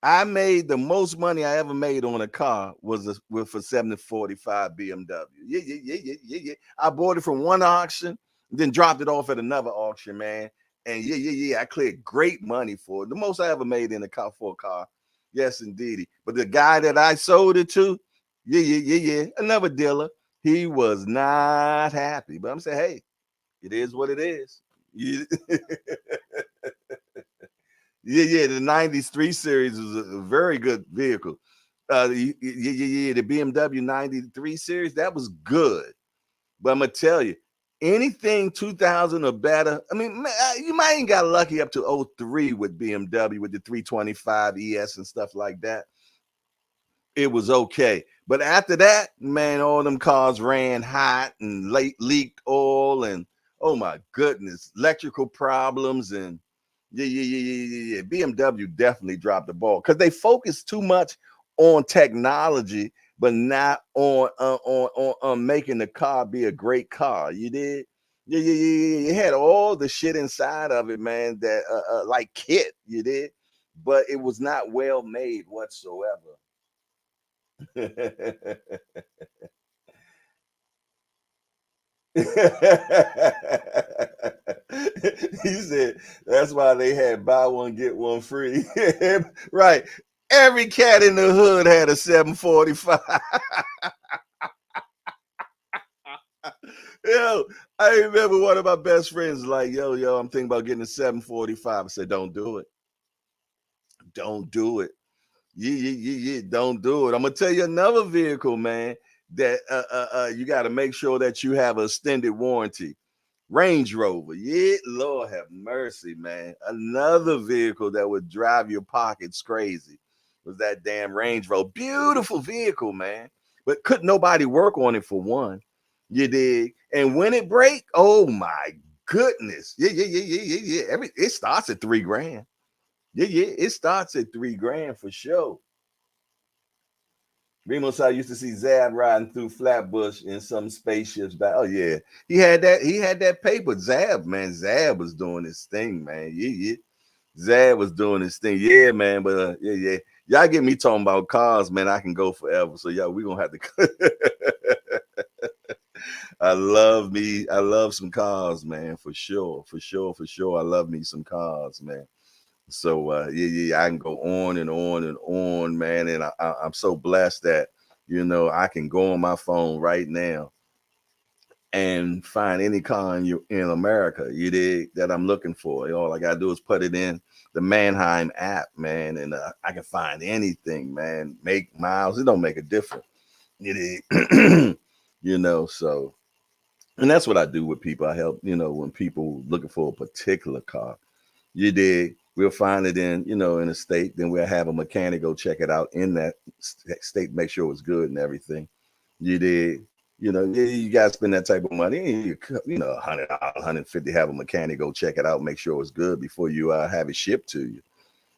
I made the most money I ever made on a car with a 745 BMW. Yeah. I bought it from one auction, then dropped it off at another auction, man. And yeah. I cleared great money for it. The most I ever made in a car for a car. Yes, indeed. But the guy that I sold it to, yeah. Another dealer. He was not happy. But I'm saying, hey, it is what it is. Yeah. Yeah. The 93 series was a very good vehicle. The BMW 93 series, that was good. But I'm gonna tell you, anything 2000 or better, I mean, you might ain't got lucky up to '03 with BMW with the 325 ES and stuff like that. It was okay. But after that, man, all them cars ran hot and leaked oil and oh my goodness, electrical problems and yeah. BMW definitely dropped the ball because they focused too much on technology, but not on making the car be a great car. You did. Yeah. It had all the shit inside of it, man. That like kit, you did, but it was not well made whatsoever. He said that's why they had buy one get one free. Right. Every cat in the hood had a 745. Yo, I remember one of my best friends like, yo, I'm thinking about getting a 745. I said, don't do it. Don't do it. Yeah. Don't do it. I'm gonna tell you another vehicle, man, that you got to make sure that you have a extended warranty. Range Rover. Yeah, Lord have mercy, man. Another vehicle that would drive your pockets crazy was that damn Range Rover. Beautiful vehicle, man. But couldn't nobody work on it for one. You dig? And when it break, oh my goodness. Yeah. It starts at 3 grand. Yeah. It starts at 3 grand for sure. Remos, I used to see Zab riding through Flatbush in some spaceships back. Oh yeah, he had that paper. Zab, man, Zab was doing his thing, man. Yeah. Zab was doing his thing. Yeah, man. But yeah. Y'all get me talking about cars, man. I can go forever. So yeah, we gonna have to. I love some cars, man, for sure. I love me some cars, man. So yeah, I can go on and on and on, man. And I'm so blessed that I can go on my phone right now and find any car in America, you dig, that I'm looking for. All I gotta do is put it in the Manheim app, man, and I can find anything, man. Make miles, it don't make a difference. You dig? So, and that's what I do with people. I help, when people looking for a particular car. You dig? We'll find it in a state. Then we'll have a mechanic go check it out in that state, make sure it's good and everything. You dig? Yeah, you got to spend that type of money. $100, $150, have a mechanic go check it out, make sure it's good before you have it shipped to you.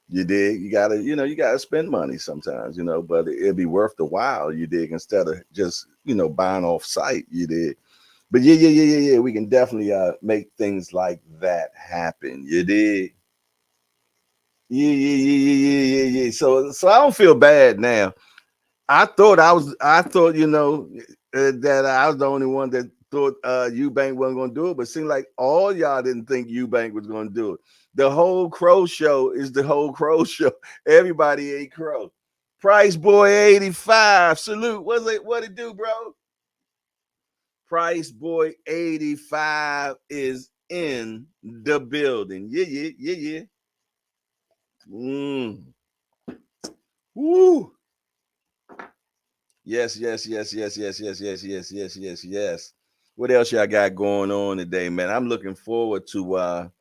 You dig? You gotta spend money sometimes, but it'll be worth the while, you dig, instead of just, buying off site, you dig. But yeah. We can definitely make things like that happen. You dig? Yeah. So I don't feel bad now. I thought that I was the only one that thought Eubank wasn't gonna do it, but it seemed like all y'all didn't think Eubank was gonna do it. The whole crow show is the whole crow show. Everybody ate crow. Price boy 85. Salute. What it do, bro? Price boy 85 is in the building. Yeah. Woo. Yes. What else y'all got going on today, man? I'm looking forward to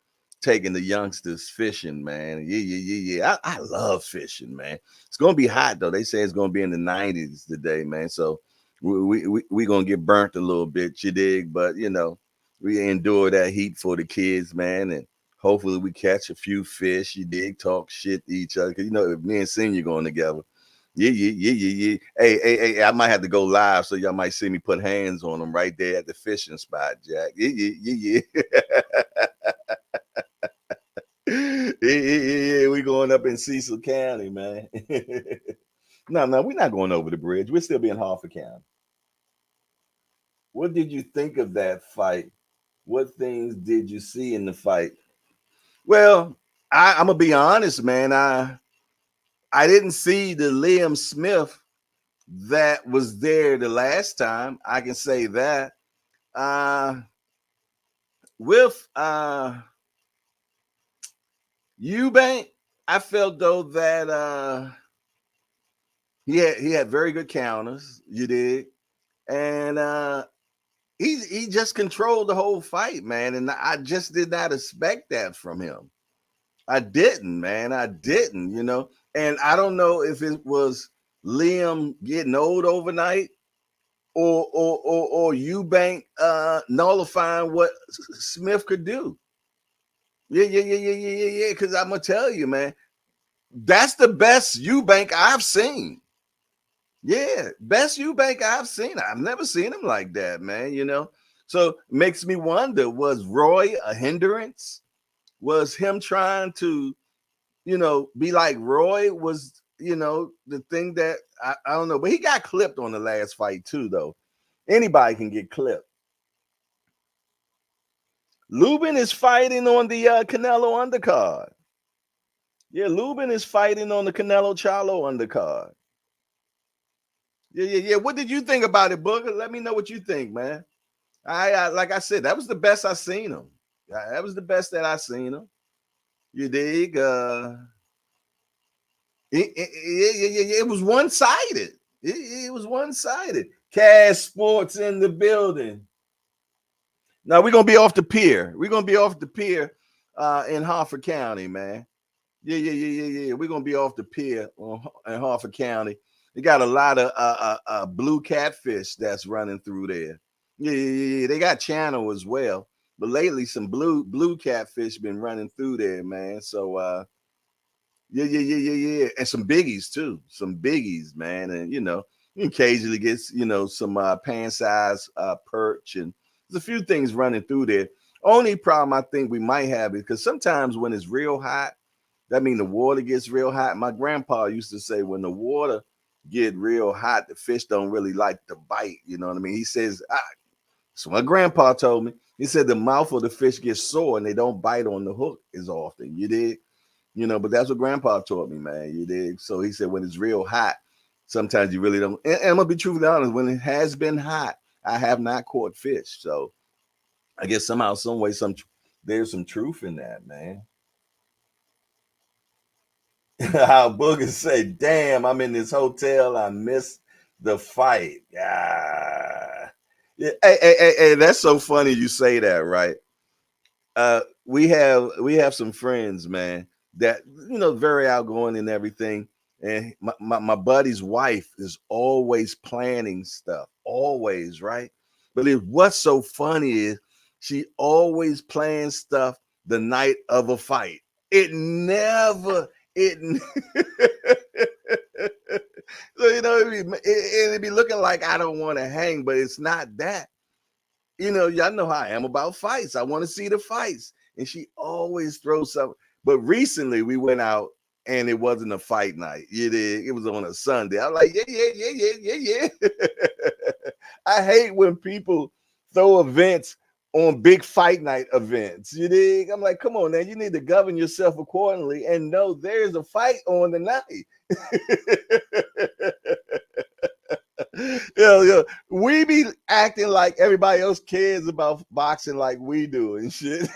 taking the youngsters fishing, man. Yeah. I love fishing, man. It's gonna be hot though. They say it's gonna be in the 90s today, man. So we gonna get burnt a little bit, you dig? But we endure that heat for the kids, man, and hopefully we catch a few fish. You dig? Talk shit to each other, cause if me and Senior going together. Yeah. Hey, I might have to go live so y'all might see me put hands on them right there at the fishing spot, Jack. Yeah. Yeah. We going up in Cecil County, man. No, we're not going over the bridge. We'll still be in Harford County. What did you think of that fight? What things did you see in the fight? Well, I'm gonna be honest, man. I didn't see the Liam Smith that was there the last time. I can say that. With Eubank, I felt though that he had very good counters. You did, and he just controlled the whole fight, man. And I just did not expect that from him. I didn't, man. I didn't, And I don't know if it was Liam getting old overnight or Eubank nullifying what Smith could do. Yeah. Because I'm gonna tell you, man, that's the best Eubank I've seen. Yeah, best Eubank I've seen. I've never seen him like that, man. So it makes me wonder: was Roy a hindrance? Was him trying to, be like Roy? Was the thing that I don't know, but he got clipped on the last fight too, though. Anybody can get clipped. Lubin is fighting on the Canelo undercard. Yeah, Lubin is fighting on the Canelo Charlo undercard. Yeah. What did you think about it, Booker? Let me know what you think, man. I like I said, that was the best I seen him. That was the best that I seen him. You dig? It was one-sided. It was one-sided. Cash Sports in the building. Now we're gonna be off the pier. We're gonna be off the pier in Harford County, man. Yeah. We're gonna be off the pier in Harford County. They got a lot of blue catfish that's running through there. Yeah. They got channel as well. But lately some blue catfish been running through there, man. So yeah. And some biggies too. Some biggies, man. And you occasionally gets, some pan size perch, and there's a few things running through there. Only problem I think we might have is because sometimes when it's real hot, that means the water gets real hot. My grandpa used to say when the water get real hot, the fish don't really like to bite. You know what I mean? He says, so my grandpa told me, he said the mouth of the fish gets sore and they don't bite on the hook as often. You did? But that's what grandpa taught me, man. You dig? So he said when it's real hot, sometimes you really don't. And I'm gonna be truthfully honest, when it has been hot, I have not caught fish. So I guess somehow, some way, there's some truth in that, man. How boogers say, damn, I'm in this hotel, I missed the fight. Yeah. Hey, that's so funny you say that, right? We have some friends, man, that very outgoing and everything. And my buddy's wife is always planning stuff, always, right? But what's so funny is she always plans stuff the night of a fight. It never, it so it'd be looking like I don't want to hang, but it's not that. Y'all know how I am about fights. I want to see the fights. And she always throws something. But recently we went out and it wasn't a fight night. It was on a Sunday. I'm like, yeah. I hate when people throw events on big fight night events. You dig? I'm like, come on, man. You need to govern yourself accordingly and know there's a fight on the night. Yeah. We be acting like everybody else cares about boxing like we do and shit.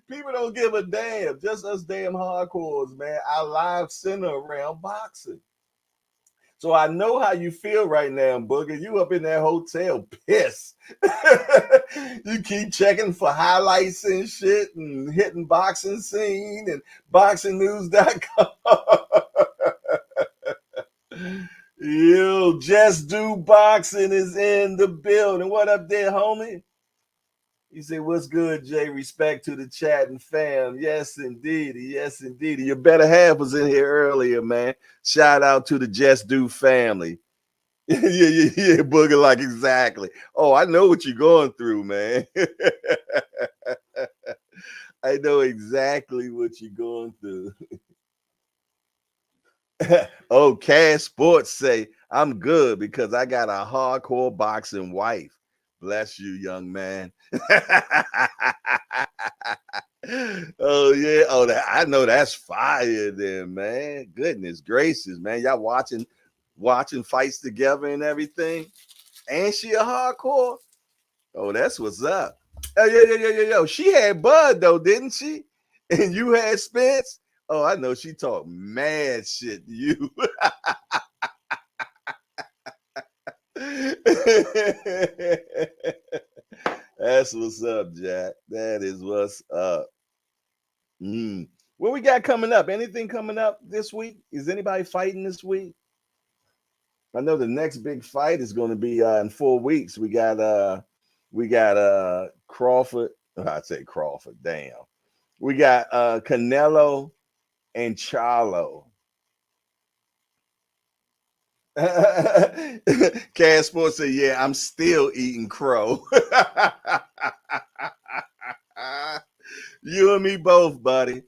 People don't give a damn. Just us damn hardcores, man. Our lives center around boxing. So I know how you feel right now, Booger. You up in that hotel pissed. You keep checking for highlights and shit and hitting boxing scene and boxingnews.com. Yo, Just Do Boxing is in the building. What up there, homie? You say, what's good, Jay? Respect to the chat and fam. Yes, indeed. Yes, indeed. Your better half was in here earlier, man. Shout out to the Just Do family. Yeah, Booger, like exactly. Oh, I know what you're going through, man. I know exactly what you're going through. Oh, Cash Sports say, I'm good because I got a hardcore boxing wife. Bless you, young man. Oh, yeah. Oh, I know that's fire then, man. Goodness gracious, man. Y'all watching fights together and everything. And she a hardcore? Oh, that's what's up. Oh, yeah. She had Bud though, didn't she? And you had Spence. Oh, I know she talked mad shit to you. That's what's up, Jack. That is what's up. What we got coming up? Anything coming up this week? Is anybody fighting this week? I know the next big fight is going to be in 4 weeks. We got Crawford. I'd say Crawford. Damn. We got Canelo and Charlo. Cash Sports said, yeah, I'm still eating crow. You and me both, buddy.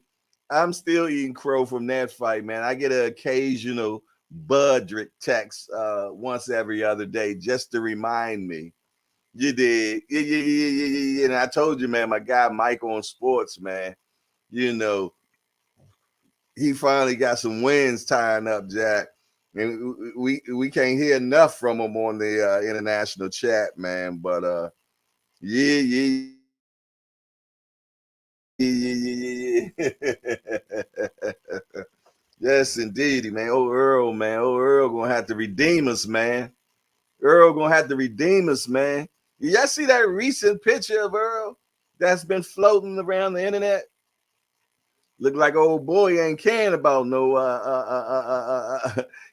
I'm still eating crow from that fight, man. I get an occasional Budrick text once every other day just to remind me. You did. Yeah. And I told you, man, my guy Mike on sports, man, he finally got some wins tying up, Jack. And we can't hear enough from him on the international chat, man. But yeah. Yes, indeed, man. Oh, Earl, man. Oh, Earl gonna have to redeem us, man. Earl gonna have to redeem us, man. Y'all see that recent picture of Earl that's been floating around the internet? Look like old boy ain't caring about no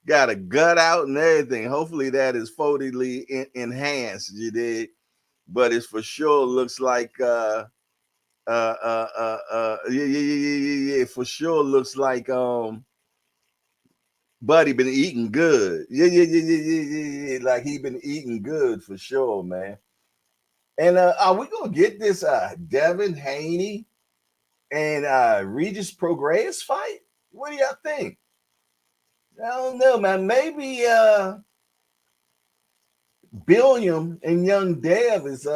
got a gut out and everything. Hopefully that is foldedly enhanced, you did. But it's for sure looks like yeah, for sure looks like Buddy been eating good. Yeah. Like he been eating good for sure, man. And are we gonna get this Devin Haney and Regis Prograis fight? What do y'all think? I don't know, man. Maybe Billiam and Young Dev is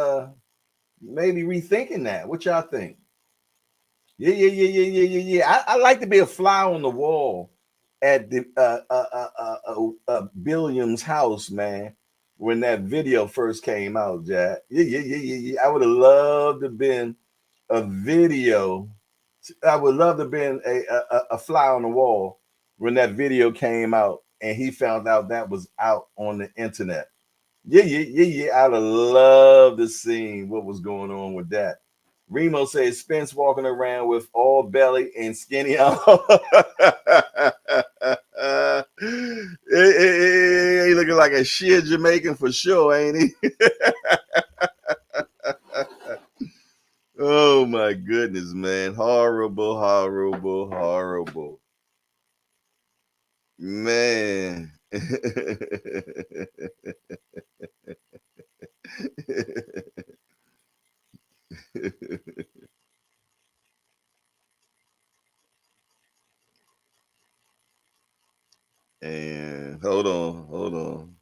maybe rethinking that. What y'all think? Yeah. I like to be a fly on the wall at the Billiam's house, man, when that video first came out, Jack. Yeah. I would have loved to have been a video. I would love to have been a fly on the wall when that video came out and he found out that was out on the internet. Yeah. I'd have loved to see what was going on with that. Remo says Spence walking around with all belly and skinny on. He looking like a shit Jamaican for sure, ain't he? Oh my goodness, man. Horrible. Man. And hold on.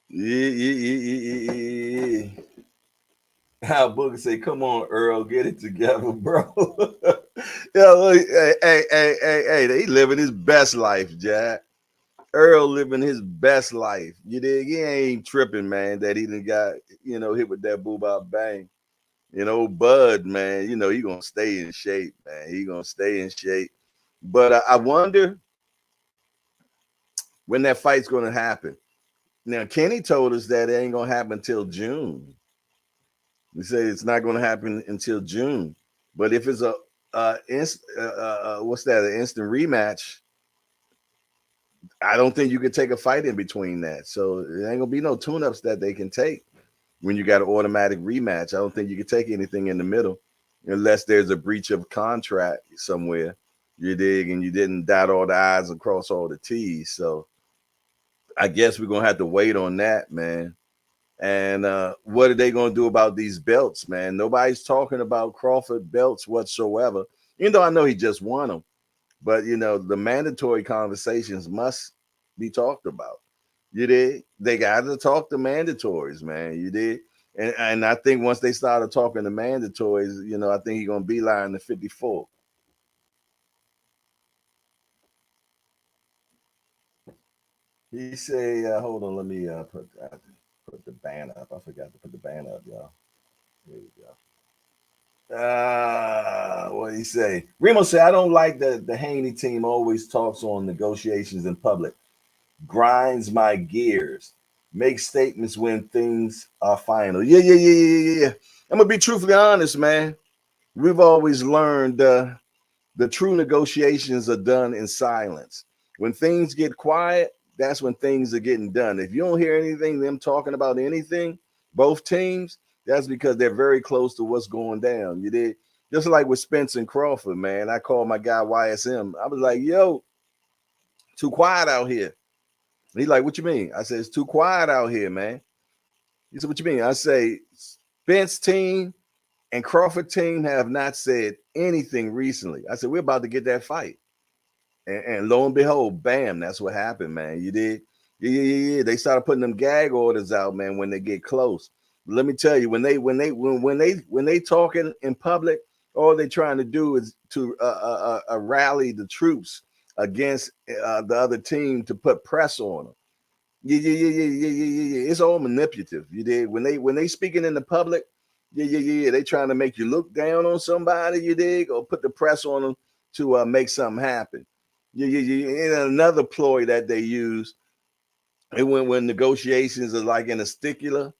Yeah. How Booker say, "Come on, Earl, get it together, bro." Yeah, look, hey, he living his best life, Jack. Earl living his best life. You dig? He ain't tripping, man, that he done got, hit with that boo-bop bang. Bud, man, he gonna stay in shape, man. He gonna stay in shape. But I wonder when that fight's gonna happen. Now, Kenny told us that it ain't gonna happen until June. He said it's not gonna happen until June. But if it's what's that? An instant rematch. I don't think you could take a fight in between that. So there ain't gonna be no tune-ups that they can take when you got an automatic rematch. I don't think you can take anything in the middle unless there's a breach of contract somewhere. You dig, and you didn't dot all the I's and cross all the T's. So I guess we're gonna have to wait on that, man. And what are they gonna do about these belts, man? Nobody's talking about Crawford belts whatsoever. Even though I know he just won them. But the mandatory conversations must be talked about. You did. They got to talk to mandatories, man. You did. And I think once they started talking to mandatories, I think he's gonna beeline to 54. He say, hold on, let me put the banner up. I forgot to put the banner up, y'all. There we go. What he say? Remo said, I don't like that the Haney team always talks on negotiations in public. Grinds my gears. Makes statements when things are final. Yeah. I'm gonna be truthfully honest, man. We've always learned the true negotiations are done in silence. When things get quiet, that's when things are getting done. If you don't hear anything, them talking about anything, both teams, that's because they're very close to what's going down. You did. Just like with Spence and Crawford, man. I called my guy YSM. I was like, yo, too quiet out here. He's like, what you mean? I said, it's too quiet out here, man. He said, what you mean? I say, Spence team and Crawford team have not said anything recently. I said, we're about to get that fight. And lo and behold, bam, that's what happened, man. You did. Yeah. They started putting them gag orders out, man, when they get close. Let me tell you, when they talking in public, all they trying to do is to rally the troops against the other team to put press on them. Yeah. It's all manipulative. You did. When they speaking in the public, yeah. They trying to make you look down on somebody, you dig, or put the press on them to make something happen. Yeah. And another ploy that they use And when negotiations are like in a stickler,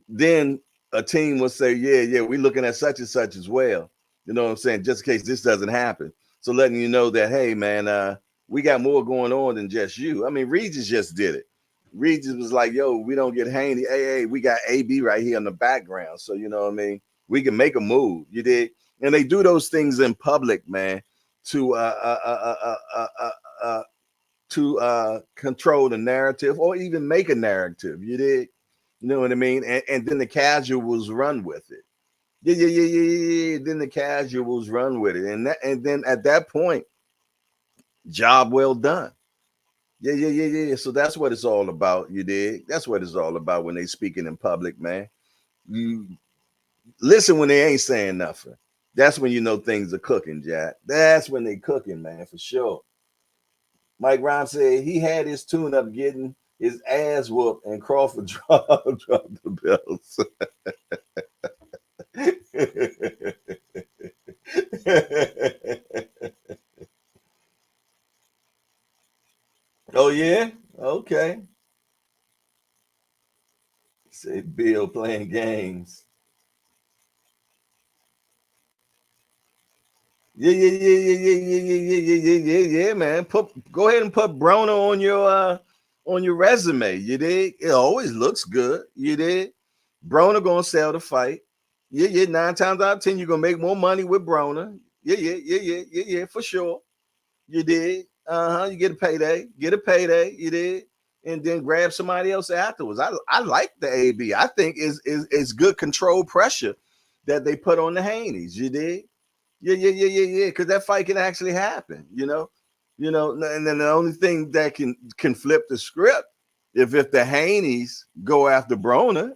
then a team will say, yeah, we're looking at such and such as well. You know what I'm saying? Just in case this doesn't happen. So letting you know that, hey, man, we got more going on than just you. I mean, Regis just did it. Regis was like, yo, we don't get Haney. Hey, we got AB right here in the background. So, you know what I mean? We can make a move. You did. And they do those things in public, man, to control the narrative or even make a narrative. You did. You know what I mean? And then the casuals run with it. Yeah. Then the casuals run with it. And then at that point, job well done. Yeah. So that's what it's all about. You dig? That's what it's all about when they speaking in public, man. You listen when they ain't saying nothing. That's when you know things are cooking, Jack. That's when they cooking, man, for sure. Mike Rhymes said he had his tune up getting his ass whooped and Crawford dropped the belts. Oh yeah? Okay. Say Bill playing games. Yeah, man. Go ahead and put Broner on your resume. You dig? It always looks good. You dig? Broner gonna sell the fight. Yeah. 9 times out of 10, you're gonna make more money with Broner. Yeah, for sure. You did. You get a payday. Get a payday. You did. And then grab somebody else afterwards. I like the AB. I think is good control pressure that they put on the Haneys. You did. Yeah. Because that fight can actually happen. And then the only thing that can flip the script if the Haneys go after Broner.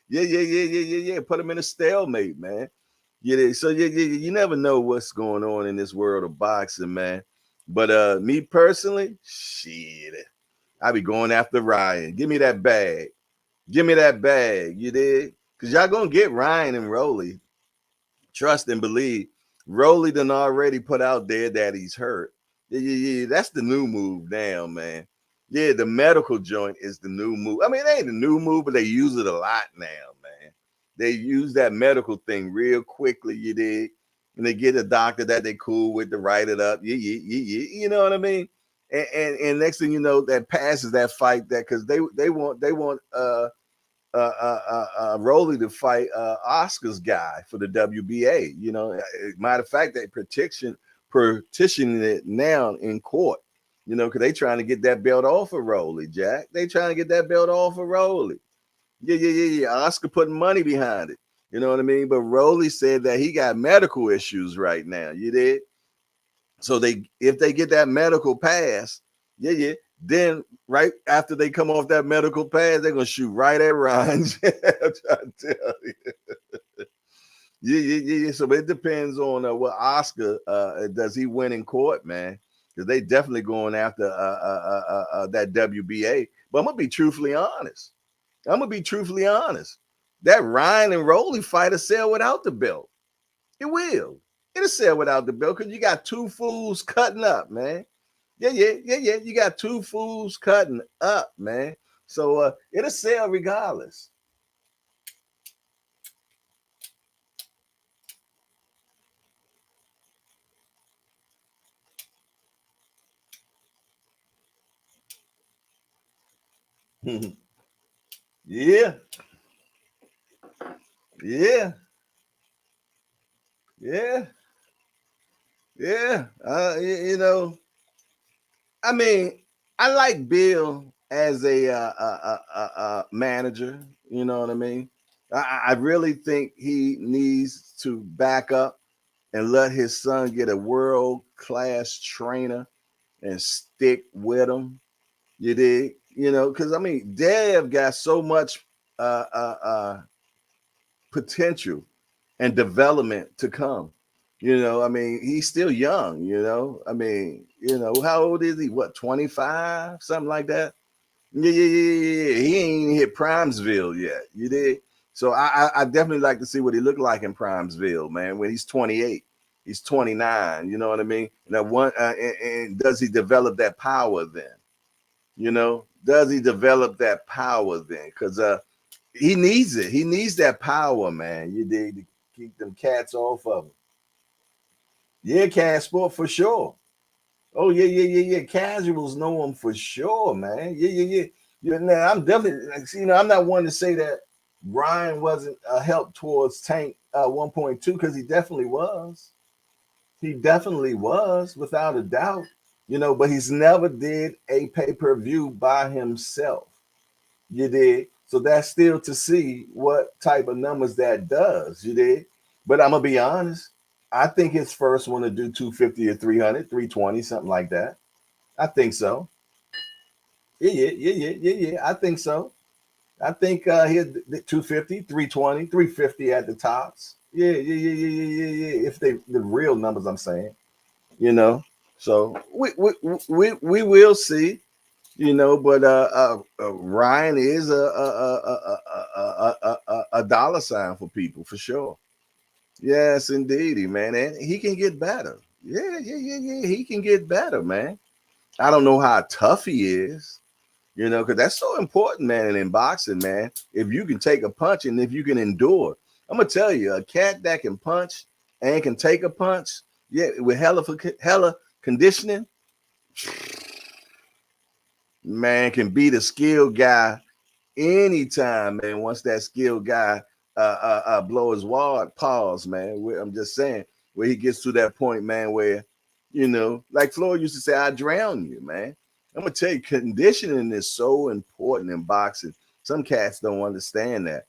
Yeah. Put them in a stalemate, man. So you never know what's going on in this world of boxing, man. But me personally, shit, I be going after Ryan. Give me that bag. Give me that bag. You did? Because y'all gonna get Ryan and Rolly. Trust and believe. Rolly done already put out there that he's hurt. Yeah. That's the new move now, man. Yeah, the medical joint is the new move. I mean, it ain't the new move, but they use it a lot now, man. They use that medical thing real quickly, you dig? And they get a doctor that they cool with to write it up. Yeah. You know what I mean? And next thing you know, that passes that fight that because they want Rolly to fight Oscar's guy for the WBA. Matter of fact, they petitioning it now in court. Because they trying to get that belt off of Rolly, Jack. They trying to get that belt off of Rolly. Yeah. Oscar putting money behind it. You know what I mean? But Rolly said that he got medical issues right now. You did? So if they get that medical pass, yeah. Then right after they come off that medical pass, they're gonna shoot right at Ryan. I'm trying to tell you. Yeah. So it depends on what Oscar does he win in court, man? Because they definitely going after that WBA. But I'm gonna be truthfully honest. That Ryan and Rolly fight will sell without the belt. It will. It'll sell without the belt because you got two fools cutting up, man. Yeah. You got two fools cutting up, man. So it'll sell regardless. Yeah. Yeah. Yeah. Yeah. I mean, I like Bill as a manager. You know what I mean? I really think he needs to back up and let his son get a world class trainer and stick with him. You dig? Because I mean, Dev got so much potential and development to come. I mean, he's still young, I mean, how old is he? What, 25? Something like that? Yeah. He ain't hit Primesville yet. You did. So I definitely like to see what he looked like in Primesville, man, when he's 28. He's 29. You know what I mean? Now, and does he develop that power then? You know, does he develop that power then? Because he needs it. He needs that power, man. You dig, to keep them cats off of him. Yeah, Cash Sport for sure. Oh yeah. Casuals know him for sure, man. Yeah. Now I'm definitely, I'm not one to say that Ryan wasn't a help towards Tank 1.2, because he definitely was. He definitely was, without a doubt. But he's never did a pay-per-view by himself. You did. So that's still to see what type of numbers that does. You did. But I'm gonna be honest. I think his first one to do 250 or 300, 320, something like that. I think so. Yeah. I think so. I think he'll 250, 320, 350 at the tops. Yeah. If they the real numbers, I'm saying, you know. So we will see, But Ryan is a dollar sign for people for sure. Yes, indeedy, man, and he can get better. Yeah. He can get better, man. I don't know how tough he is, because that's so important, man. And in boxing, man, if you can take a punch and if you can endure, I'm gonna tell you, a cat that can punch and can take a punch, yeah, with hella conditioning, man, can beat a skilled guy anytime, man. Once that skilled guy blow his wad, pause, man. I'm just saying, where he gets to that point, man, where like Floyd used to say, I drown you, man. I'm gonna tell you, conditioning is so important in boxing. Some cats don't understand that.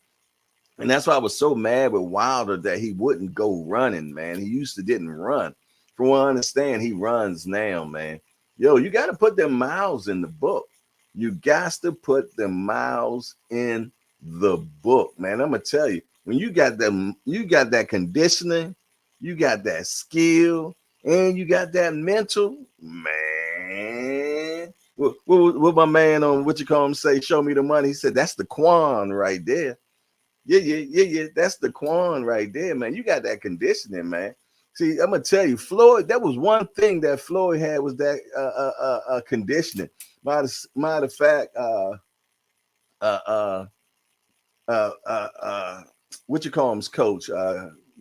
And that's why I was so mad with Wilder that he wouldn't go running, man. He used to didn't run. From what I understand, he runs now, man. Yo, you got to put them miles in the book. You got to put the miles in the book, man. I'm gonna tell you, when you got them, you got that conditioning, you got that skill, and you got that mental, man. What my man on what you call him say? Show me the money. He said that's the Quan right there. Yeah. That's the Quan right there, man. You got that conditioning, man. See, I'm gonna tell you, Floyd. That was one thing that Floyd had, was that conditioning. Matter of fact, uh, uh, what you call him's coach?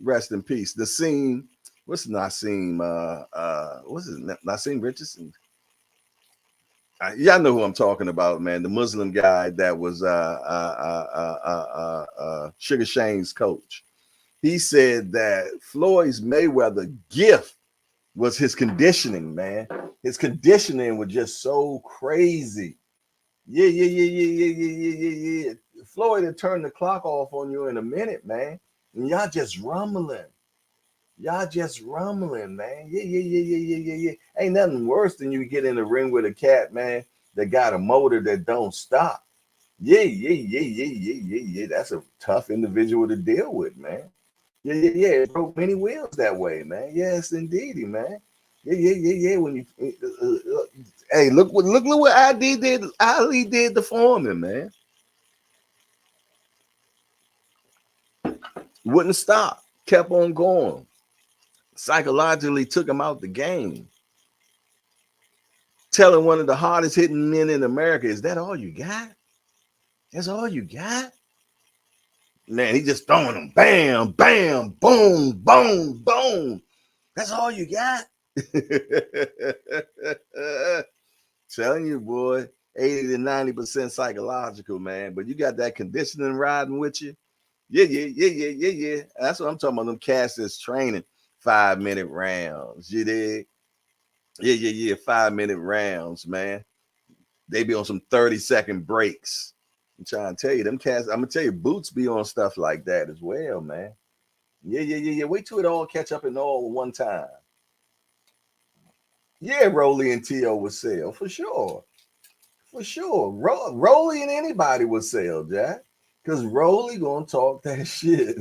Rest in peace. The scene. What's Nassim? What's his name? Nassim Richardson. Y'all know who I'm talking about, man. The Muslim guy that was Sugar Shane's coach. He said that Floyd's Mayweather gift was his conditioning, man. His conditioning was just so crazy. Yeah. Floyd had turned the clock off on you in a minute, man. And y'all just rumbling. Y'all just rumbling, man. Yeah. Ain't nothing worse than you get in the ring with a cat, man, that got a motor that don't stop. Yeah. That's a tough individual to deal with, man. Yeah. It broke many wheels that way, man. Yes, indeedy, man. Yeah. When you, hey, look what Ali did. Ali did the Foreman, man. Wouldn't stop. Kept on going. Psychologically took him out the game. Telling one of the hardest hitting men in America, is that all you got? That's all you got? Man, he just throwing them. Bam, bam, boom, boom, boom. That's all you got? Telling you, boy, 80 to 90% psychological, man. But you got that conditioning riding with you. Yeah. That's what I'm talking about. Them cats that's training 5-minute rounds. You did? Yeah. 5-minute rounds, man. They be on some 30-second breaks. I'm trying to tell you, them cats, I'm gonna tell you, Boots be on stuff like that as well, man. Yeah. Wait till it all catch up in all one time. Yeah, Rolly and T.O. would sell for sure. For sure. Rolly and anybody would sell, Jack. Because Rolly gonna talk that shit.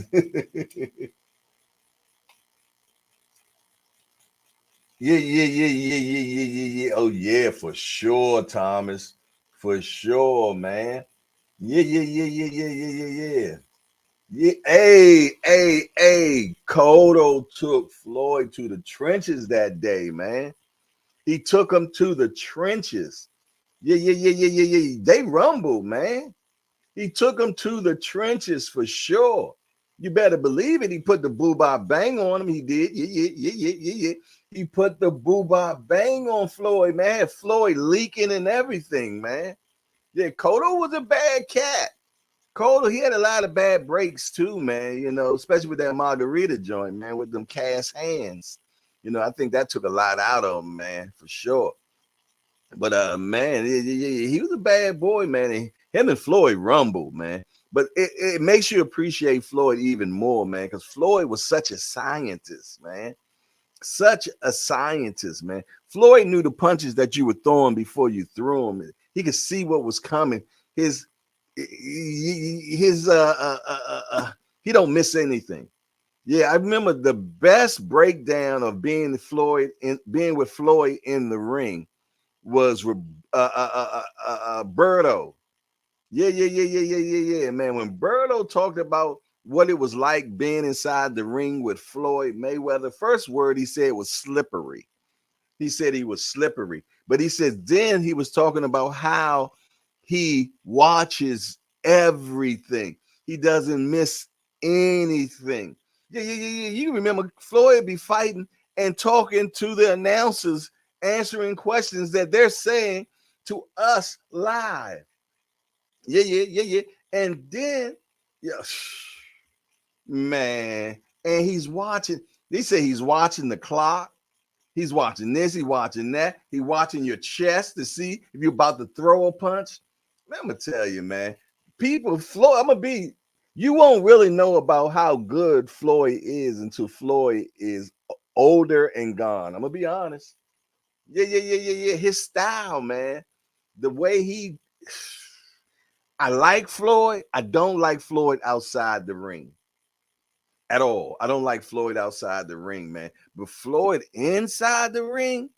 Yeah. Oh, yeah, for sure, Thomas. For sure, man. Yeah. Yeah, hey, Cotto took Floyd to the trenches that day, man. He took him to the trenches. Yeah. They rumbled, man. He took him to the trenches for sure. You better believe it. He put the boo-bop bang on him. He did. Yeah. He put the boo-bop bang on Floyd, man. Floyd leaking and everything, man. Yeah, Cotto was a bad cat. Cole, he had a lot of bad breaks too, man. You know, especially with that margarita joint, man, with them cast hands. You know, I think that took a lot out of him, man, for sure. But man, he was a bad boy, man. And him and Floyd rumbled, man. But it makes you appreciate Floyd even more, man, because Floyd was such a scientist, man. Such a scientist, man. Floyd knew the punches that you were throwing before you threw them. He could see what was coming. His he don't miss anything. Yeah, I remember the best breakdown of being with Floyd in the ring was Berto. Yeah, man. When Berto talked about what it was like being inside the ring with Floyd Mayweather, first word he said was slippery. He said he was slippery, but he said then he was talking about how he watches everything. He doesn't miss anything. Yeah. You remember Floyd be fighting and talking to the announcers, answering questions that they're saying to us live. Yeah. And then, yeah, man, and he's watching. They say he's watching the clock. He's watching this, he's watching that. He's watching your chest to see if you're about to throw a punch. Man, I'm gonna tell you, man. You won't really know about how good Floyd is until Floyd is older and gone. I'm gonna be honest. Yeah. His style, man. The way I like Floyd. I don't like Floyd outside the ring at all. I don't like Floyd outside the ring, man. But Floyd inside the ring,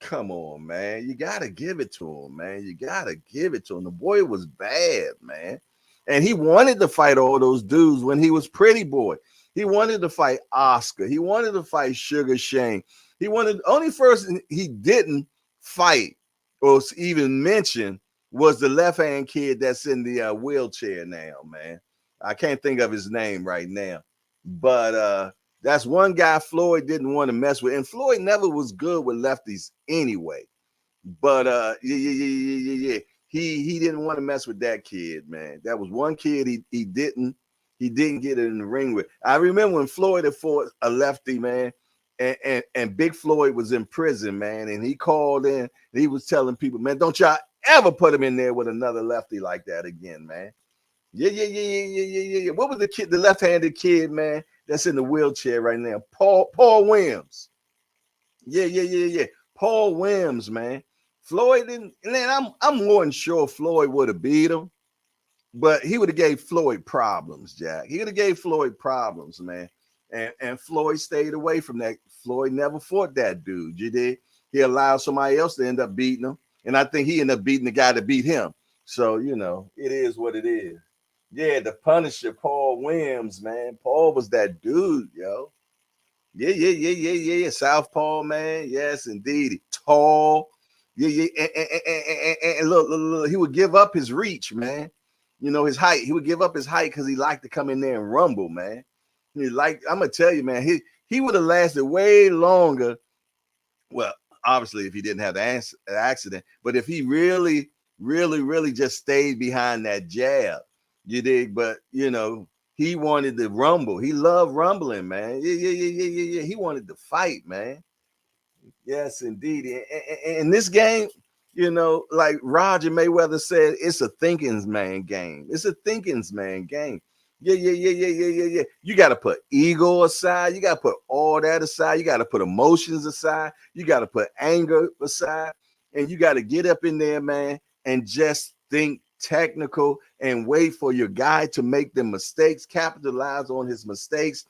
come on, man. You gotta give it to him, man. You gotta give it to him. The boy was bad, man. And he wanted to fight all those dudes when he was Pretty Boy. He wanted to fight Oscar. He wanted to fight Sugar Shane. He wanted only person he didn't fight or even mention was the left-hand kid that's in the wheelchair now, man. I can't think of his name right now. But that's one guy Floyd didn't want to mess with. And Floyd never was good with lefties anyway. But yeah. He didn't want to mess with that kid, man. That was one kid he didn't get it in the ring with. I remember when Floyd had fought a lefty, man, and Big Floyd was in prison, man, and he called in and he was telling people, man, don't y'all ever put him in there with another lefty like that again, man. Yeah. What was the left-handed kid, man, that's in the wheelchair right now? Paul Williams. Yeah. Paul Williams, man. Floyd didn't, man. I'm more than sure Floyd would have beat him, but he would have gave Floyd problems, Jack. He would have gave Floyd problems, man. And Floyd stayed away from that. Floyd never fought that dude. You did. He allowed somebody else to end up beating him, and I think he ended up beating the guy that beat him. So you know, it is what it is. Yeah, the Punisher, Paul Williams, man. Paul was that dude, yo. Yeah. Southpaw, man. Yes, indeed. Tall. Yeah. And look, he would give up his reach, man. You know, his height. He would give up his height because he liked to come in there and rumble, man. I'm gonna tell you, man, he would have lasted way longer. Well, obviously, if he didn't have the accident, but if he really just stayed behind that jab, you dig? But you know, he wanted to rumble. He loved rumbling, man. Yeah. He wanted to fight, man. Yes, indeed. In this game, you know, like Roger Mayweather said, it's a thinking's man game. It's a thinking's man game. Yeah. You got to put ego aside. You got to put all that aside. You got to put emotions aside. You got to put anger aside. And you got to get up in there, man, and just think technical and wait for your guy to make the mistakes, capitalize on his mistakes.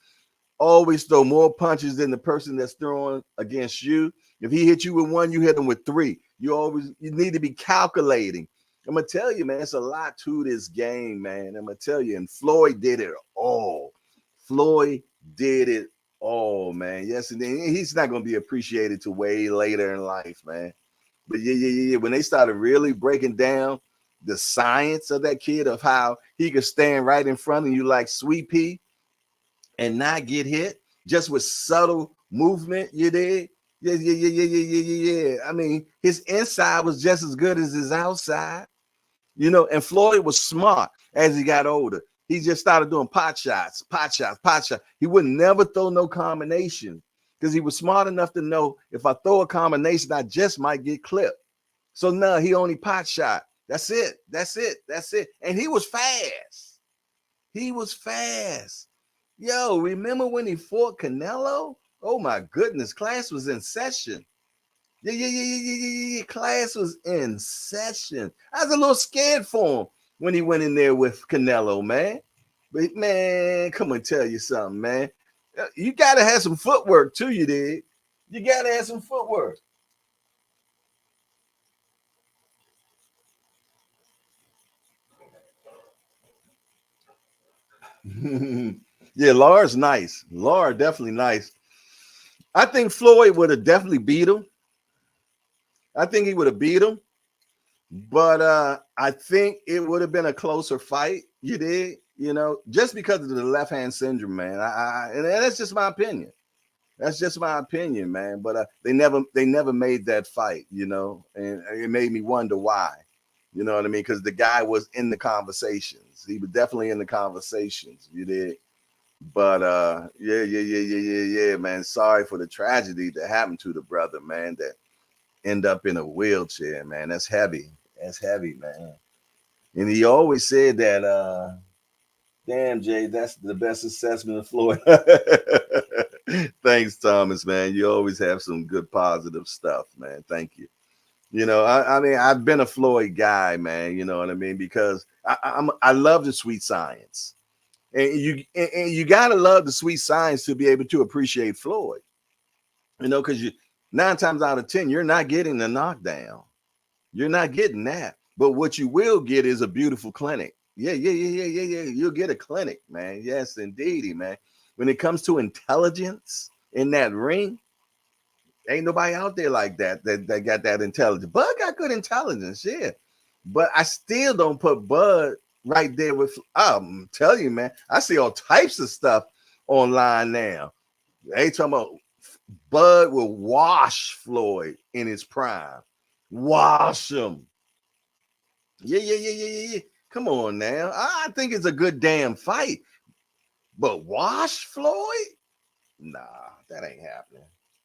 Always throw more punches than the person that's throwing against you. If he hit you with one, you hit him with three. You need to be calculating. I'm gonna tell you, man, it's a lot to this game, man. I'm gonna tell you, and Floyd did it all. Floyd did it all, man. Yes, and then he's not gonna be appreciated till way later in life, man. But yeah. When they started really breaking down the science of that kid, of how he could stand right in front of you like Sweet Pea and not get hit just with subtle movement, you did. Yeah. I mean, his inside was just as good as his outside, you know. And Floyd was smart as he got older. He just started doing pot shots. He would never throw no combination because he was smart enough to know if I throw a combination, I just might get clipped. So no, he only pot shot. That's it. And he was fast. Yo, remember when he fought Canelo? Oh my goodness, class was in session. Yeah. Class was in session. I was a little scared for him when he went in there with Canelo, man. But man, come on, tell you something, man. You gotta have some footwork too, you did. You gotta have some footwork. Yeah, Laura's nice. Laura definitely nice. I think Floyd would have definitely beat him. I think he would have beat him, but I think it would have been a closer fight. You did, you know, just because of the left hand syndrome, man. And that's just my opinion. That's just my opinion, man. But they never made that fight, you know, and it made me wonder why. You know what I mean? Because the guy was in the conversations. He was definitely in the conversations. You did. But yeah, man. Sorry for the tragedy that happened to the brother, man. That end up in a wheelchair, man. That's heavy. That's heavy, man. And he always said that, damn, Jay, that's the best assessment of Floyd. Thanks, Thomas, man. You always have some good positive stuff, man. Thank you. You know, I mean, I've been a Floyd guy, man. You know what I mean? Because I love the sweet science. And you gotta love the sweet science to be able to appreciate Floyd. You know, because you 9 times out of 10, you're not getting the knockdown. You're not getting that. But what you will get is a beautiful clinic. Yeah. You'll get a clinic, man. Yes, indeedy, man. When it comes to intelligence in that ring, ain't nobody out there like that got that intelligence. Bud got good intelligence, yeah. But I still don't put Bud right there with. I'm telling you, man. I see all types of stuff online now. They talking about Bud will wash Floyd in his prime. Wash him. Yeah. Come on now. I think it's a good damn fight. But wash Floyd? Nah, that ain't happening.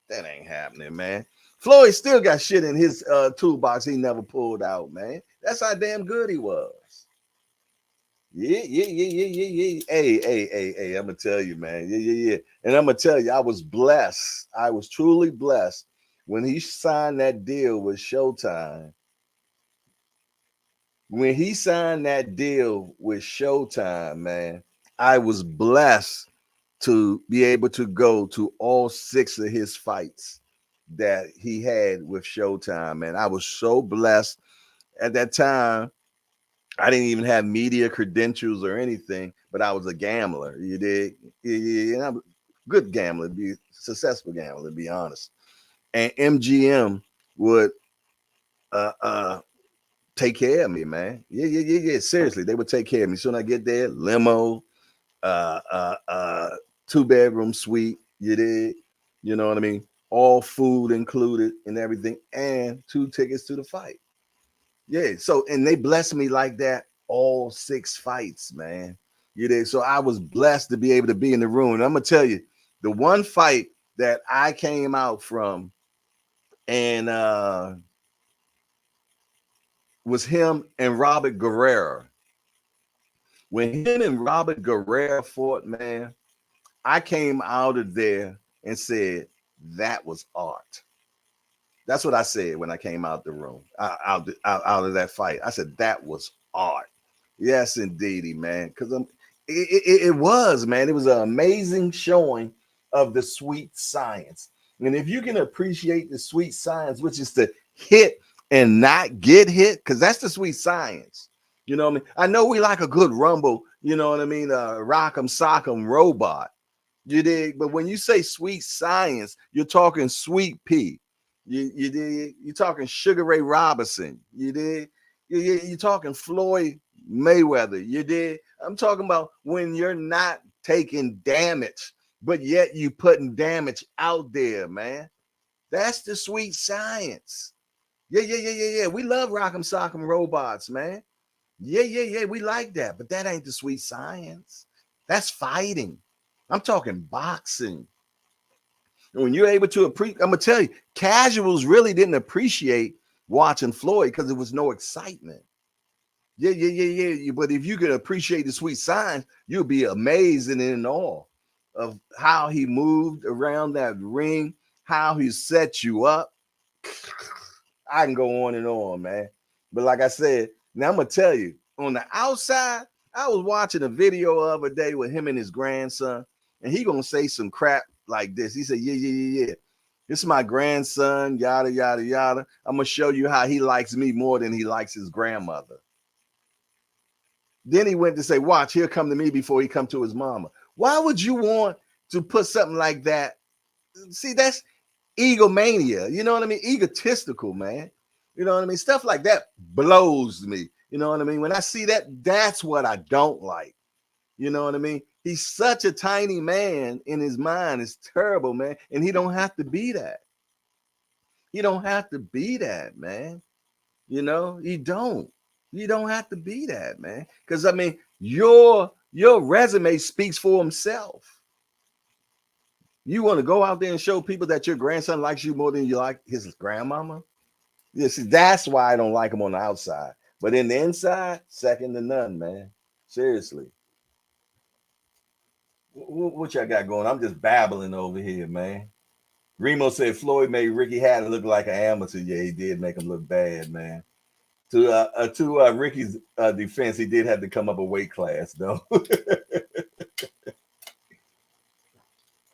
That ain't happening, man. Floyd still got shit in his toolbox he never pulled out, man. That's how damn good he was. Yeah. Hey. I'm gonna tell you, man. Yeah. And I'm gonna tell you, I was blessed. I was truly blessed when he signed that deal with Showtime. When he signed that deal with Showtime, man, I was blessed to be able to go to all 6 of his fights that he had with Showtime, man. I was so blessed. At that time, I didn't even have media credentials or anything, but I was a gambler. You did, yeah. And I'm a good gambler, be successful gambler, to be honest. And MGM would take care of me, man. Yeah. Seriously, they would take care of me. Soon I get there, limo, 2-bedroom suite. You did, you know what I mean? All food included and everything, and 2 tickets to the fight. Yeah. So, and they blessed me like that all 6 fights, man. You did. So I was blessed to be able to be in the room. And I'm gonna tell you, the one fight that I came out from and was him and Robert Guerrero. When him and Robert Guerrero fought, man, I came out of there and said that was art. That's what I said when I came out the room, out of that fight. I said that was art. Yes, indeedy, man. Because it was, man. It was an amazing showing of the sweet science. And if you can appreciate the sweet science, which is to hit and not get hit? Because that's the sweet science. You know what I mean? I know we like a good rumble, you know what I mean? Rock'em sock'em robot. You dig? But when you say sweet science, you're talking Sweet Pea. You dig? You're talking Sugar Ray Robinson. You dig? You're talking Floyd Mayweather. You dig? I'm talking about when you're not taking damage, but yet you putting damage out there, man. That's the sweet science. Yeah. We love Rock'em Sock'em robots, man. Yeah. We like that, but that ain't the sweet science. That's fighting. I'm talking boxing. And when you're able to appreciate, I'm gonna tell you, casuals really didn't appreciate watching Floyd because there was no excitement. Yeah. But if you could appreciate the sweet science, you'll be amazed and in awe of how he moved around that ring, how he set you up. I can go on and on, man. But like I said, now I'm gonna tell you, on the outside, I was watching a video the other day with him and his grandson, and he gonna say some crap like this. He said, Yeah. This is my grandson, yada yada yada. I'm gonna show you how he likes me more than he likes his grandmother. Then he went to say, watch, he'll come to me before he come to his mama. Why would you want to put something like that? See, that's egomania. You know what I mean? Egotistical, man. You know what I mean? Stuff like that blows me. You know what I mean? When I see that, that's what I don't like. You know what I mean? He's such a tiny man in his mind. It's terrible, man. And he don't have to be that. He don't have to be that, man. You know, he don't. You don't have to be that, man. Because I mean, your resume speaks for himself. You want to go out there and show people that your grandson likes you more than you like his grandmama? Yeah, see, that's why I don't like him on the outside. But in the inside, second to none, man. Seriously. What y'all got going? I'm just babbling over here, man. Remo said Floyd made Ricky Hatton look like an amateur. Yeah, he did make him look bad, man. To Ricky's defense, he did have to come up a weight class, though.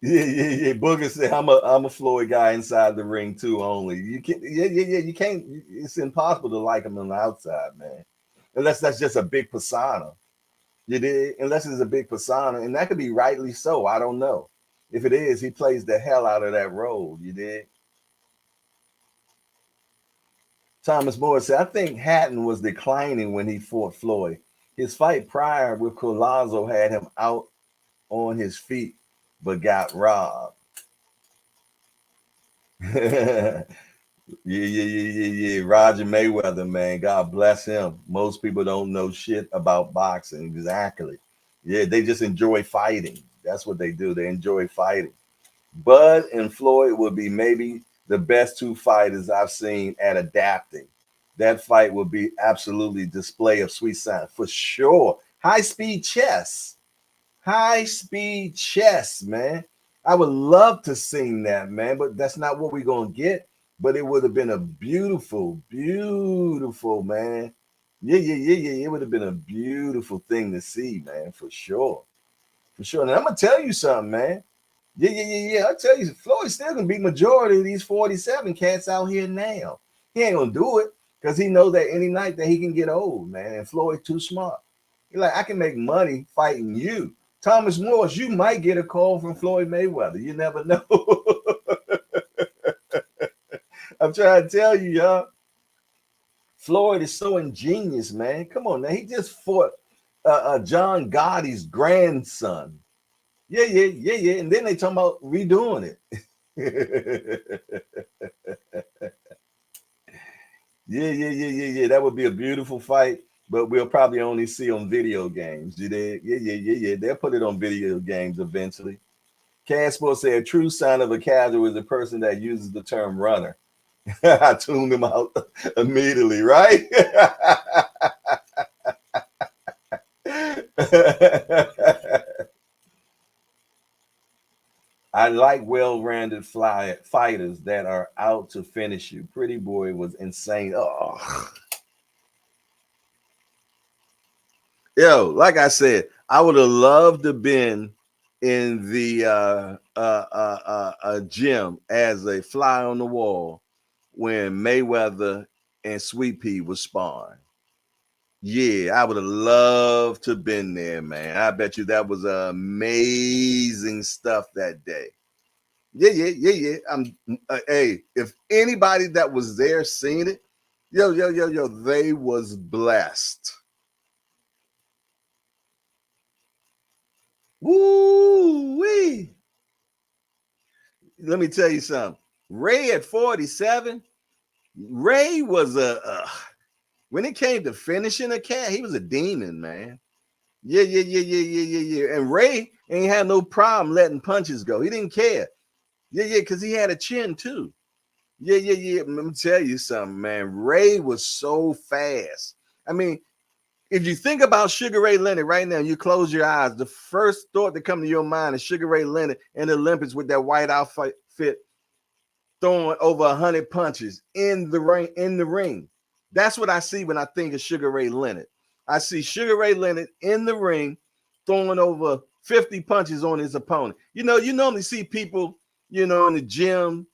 Yeah. Booger said, I'm a Floyd guy inside the ring too. Only you can. Yeah. You can't. It's impossible to like him on the outside, man. Unless that's just a big persona. You did. Unless it's a big persona, and that could be rightly so. I don't know. If it is, he plays the hell out of that role. You did. Thomas Moore said, I think Hatton was declining when he fought Floyd. His fight prior with Collazo had him out on his feet, but got robbed. Yeah. Roger Mayweather, man. God bless him. Most people don't know shit about boxing. Exactly. Yeah, they just enjoy fighting. That's what they do. They enjoy fighting. Bud and Floyd would be maybe the best two fighters I've seen at adapting. That fight would be absolutely display of sweet science for sure. High speed chess. High speed chess, man. I would love to sing that, man, but that's not what we're going to get. But it would have been a beautiful, beautiful, man. Yeah. It would have been a beautiful thing to see, man, for sure. For sure. And I'm going to tell you something, man. Yeah. I tell you, Floyd's still going to be majority of these 47 cats out here now. He ain't going to do it because he knows that any night that he can get old, man. And Floyd's too smart. He's like, I can make money fighting you. Thomas Morris, you might get a call from Floyd Mayweather. You never know. I'm trying to tell you, y'all. Floyd is so ingenious, man. Come on now. He just fought John Gotti's grandson. Yeah. And then they talking about redoing it. Yeah. That would be a beautiful fight, but we'll probably only see on video games. You did? Yeah. They'll put it on video games eventually. Casper said, a true sign of a casual is a person that uses the term runner. I tuned him out immediately, right? I like well-rounded fighters that are out to finish you. Pretty Boy was insane. Oh. Yo, like I said, I would have loved to have been in the gym as a fly on the wall when Mayweather and Sweet Pea was sparring. Yeah, I would have loved to have been there, man. I bet you that was amazing stuff that day. Yeah. Hey, if anybody that was there seen it, yo, they was blessed. Woo wee. Let me tell you something. Ray at 47, Ray was when it came to finishing a cat, he was a demon, man. Yeah. And Ray ain't had no problem letting punches go. He didn't care. Yeah, because he had a chin too. Yeah. Let me tell you something, man. Ray was so fast. I mean, if you think about Sugar Ray Leonard right now, you close your eyes, the first thought that comes to your mind is Sugar Ray Leonard in the Olympics with that white outfit, throwing over 100 punches in the ring. That's what I see when I think of Sugar Ray Leonard. I see Sugar Ray Leonard in the ring throwing over 50 punches on his opponent. You know, you normally see people, in the gym,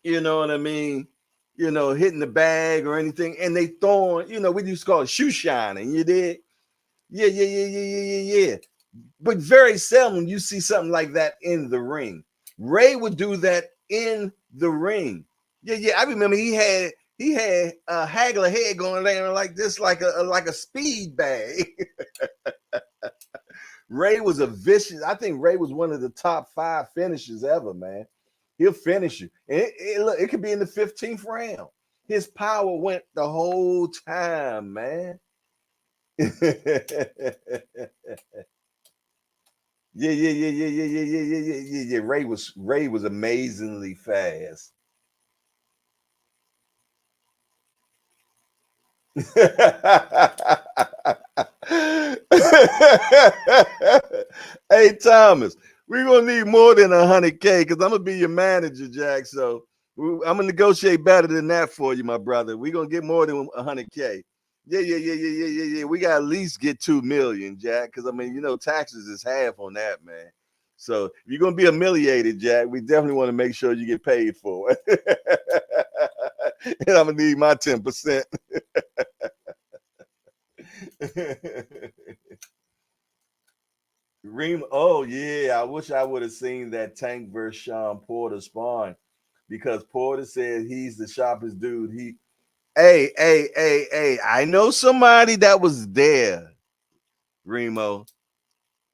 you know what I mean, hitting the bag or anything, and they throwing, we used to call it shoe shining. You did? Yeah. But very seldom you see something like that in the ring. Ray would do that in the ring. Yeah. I remember he had a haggler head going down like this, like a speed bag. Ray was a vicious. I think Ray was one of the top 5 finishers ever, man. He'll finish you. And it could be in the 15th round. His power went the whole time, man. Yeah. Ray was amazingly fast. Hey Thomas, we're gonna need more than 100K because I'm gonna be your manager, Jack. So I'm gonna negotiate better than that for you, my brother. We're gonna get more than 100K. Yeah. We gotta at least get 2 million, Jack. Because I mean, taxes is half on that, man. So if you're gonna be humiliated, Jack, we definitely want to make sure you get paid for it. And I'm gonna need my 10%. Reem, oh yeah, I wish I would have seen that Tank versus Sean Porter sparring because Porter said he's the sharpest dude. Hey, I know somebody that was there, Remo,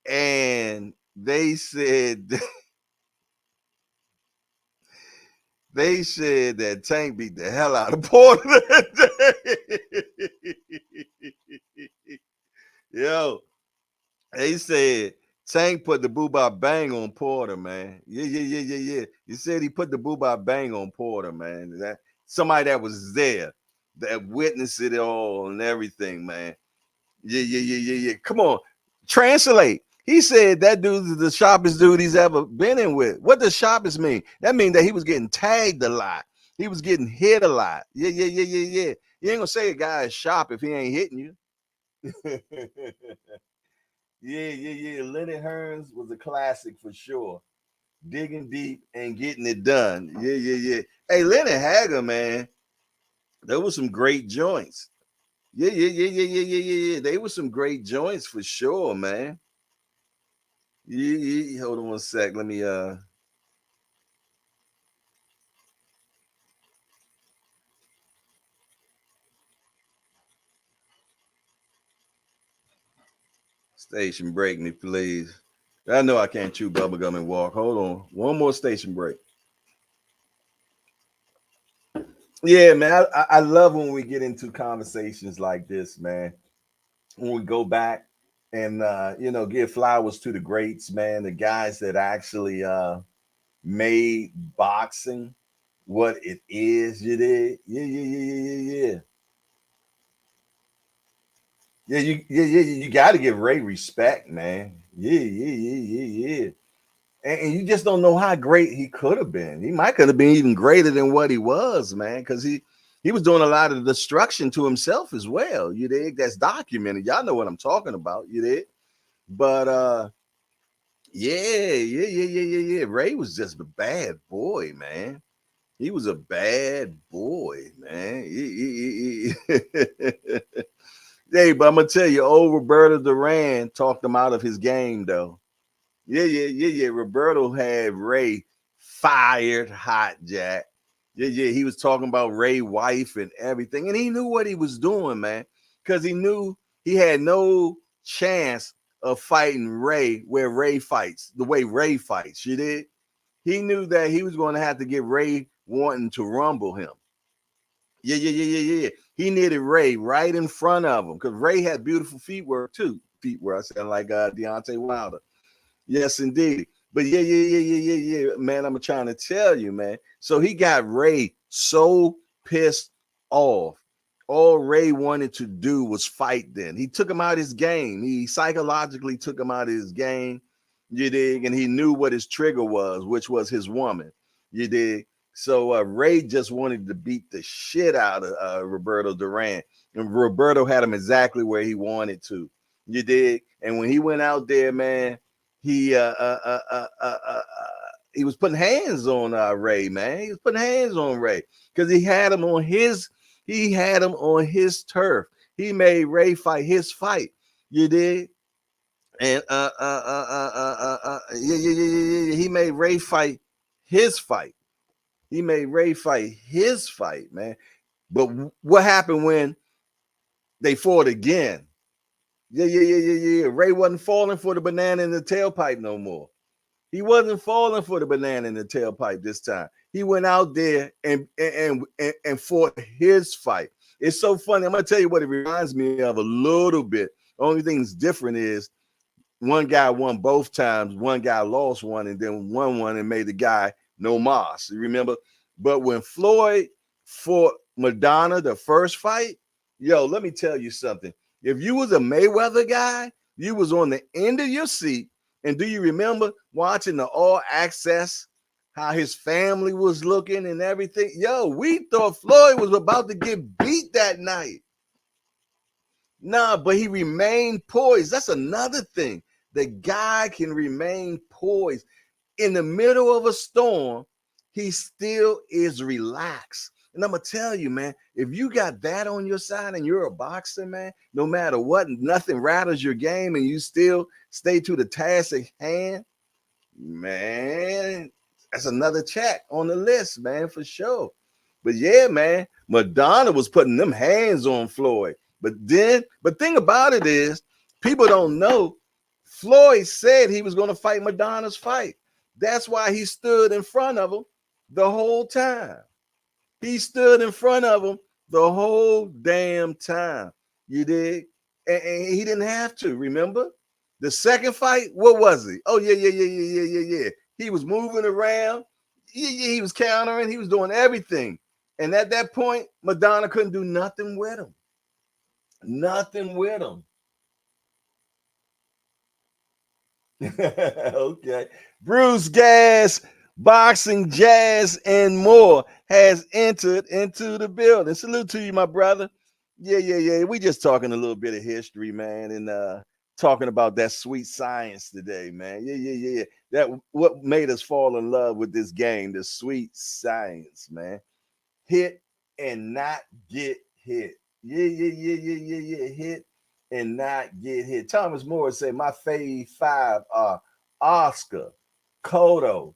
and they said that Tank beat the hell out of Porter that day. Yo, they said Tank put the boo-bop bang on Porter, man. Yeah. He said he put the boo-bop bang on Porter, man. That somebody that was there, that witnessed it all and everything, man. Yeah. Come on, translate. He said that dude is the sharpest dude he's ever been in with. What does sharpest mean? That means that he was getting tagged a lot. He was getting hit a lot. Yeah. You ain't gonna say a guy is sharp if he ain't hitting you. Yeah. Leonard Hearns was a classic for sure. Digging deep and getting it done. Yeah. Hey, Leonard Hager, man, there was some great joints. Yeah. They were some great joints for sure, man. Yeah. Hold on one sec. Let me station break me, please. I know I can't chew bubblegum and walk. Hold on. One more station break. Yeah, man. I love when we get into conversations like this, man. When we go back and give flowers to the greats, man, the guys that actually made boxing what it is. You did. Yeah. You got to give Ray respect, man. Yeah. And you just don't know how great he could have been. He might could have been even greater than what he was, man, because he was doing a lot of destruction to himself as well. You dig? That's documented. Y'all know what I'm talking about. You dig? But yeah. Ray was just a bad boy, man. He was a bad boy, man. Hey, but I'm gonna tell you, old Roberto Duran talked him out of his game, though. Yeah. Roberto had Ray fired hot, Jack. Yeah. He was talking about Ray's wife and everything, and he knew what he was doing, man, because he knew he had no chance of fighting Ray where Ray fights, the way Ray fights. You did. He knew that he was going to have to get Ray wanting to rumble him. Yeah. He needed Ray right in front of him because Ray had beautiful feet work too. Feet work. I sound like Deontay Wilder. Yes, indeed. But yeah, man. I'm trying to tell you, man. So he got Ray so pissed off. All Ray wanted to do was fight. Then he took him out of his game. He psychologically took him out of his game. You dig? And he knew what his trigger was, which was his woman. You dig? So Ray just wanted to beat the shit out of Roberto Duran, and Roberto had him exactly where he wanted to. You dig? And when he went out there, man, he he was putting hands on Ray, man. He was putting hands on Ray because he had him on his turf. He made Ray fight his fight. You did. And yeah. He made Ray fight his fight. He made Ray fight his fight, man. But what happened when they fought again? Yeah. Ray wasn't falling for the banana in the tailpipe no more. He wasn't falling for the banana in the tailpipe this time. He went out there and fought his fight. It's so funny. I'm gonna tell you what it reminds me of a little bit. The only thing that's different is one guy won both times, one guy lost one, and then won one and made the guy no mas. You remember? But when Floyd fought Madonna the first fight, yo, let me tell you something. If you was a Mayweather guy, you was on the end of your seat. And do you remember watching the All Access, how his family was looking and everything? Yo, we thought Floyd was about to get beat that night. Nah, but he remained poised. That's another thing. The guy can remain poised. In the middle of a storm, he still is relaxed. And I'm going to tell you, man, if you got that on your side and you're a boxer, man, no matter what, nothing rattles your game and you still stay to the task at hand, man, that's another check on the list, man, for sure. But yeah, man, Madonna was putting them hands on Floyd. But thing about it is, people don't know Floyd said he was going to fight Madonna's fight. That's why he stood in front of him the whole time. He stood in front of him the whole damn time. You dig? And he didn't have to, remember? The second fight, what was he? Oh, yeah. He was moving around. Yeah, he was countering. He was doing everything. And at that point, Madonna couldn't do nothing with him. Nothing with him. Okay. Bruce Gas, Boxing, Jazz, and more has entered into the building. Salute to you, my brother. Yeah. We just talking a little bit of history, man, and talking about that sweet science today, man. Yeah. That what made us fall in love with this game, the sweet science, man. Hit and not get hit. Yeah. Hit and not get hit. Thomas Morris said my fave five are Oscar, Cotto,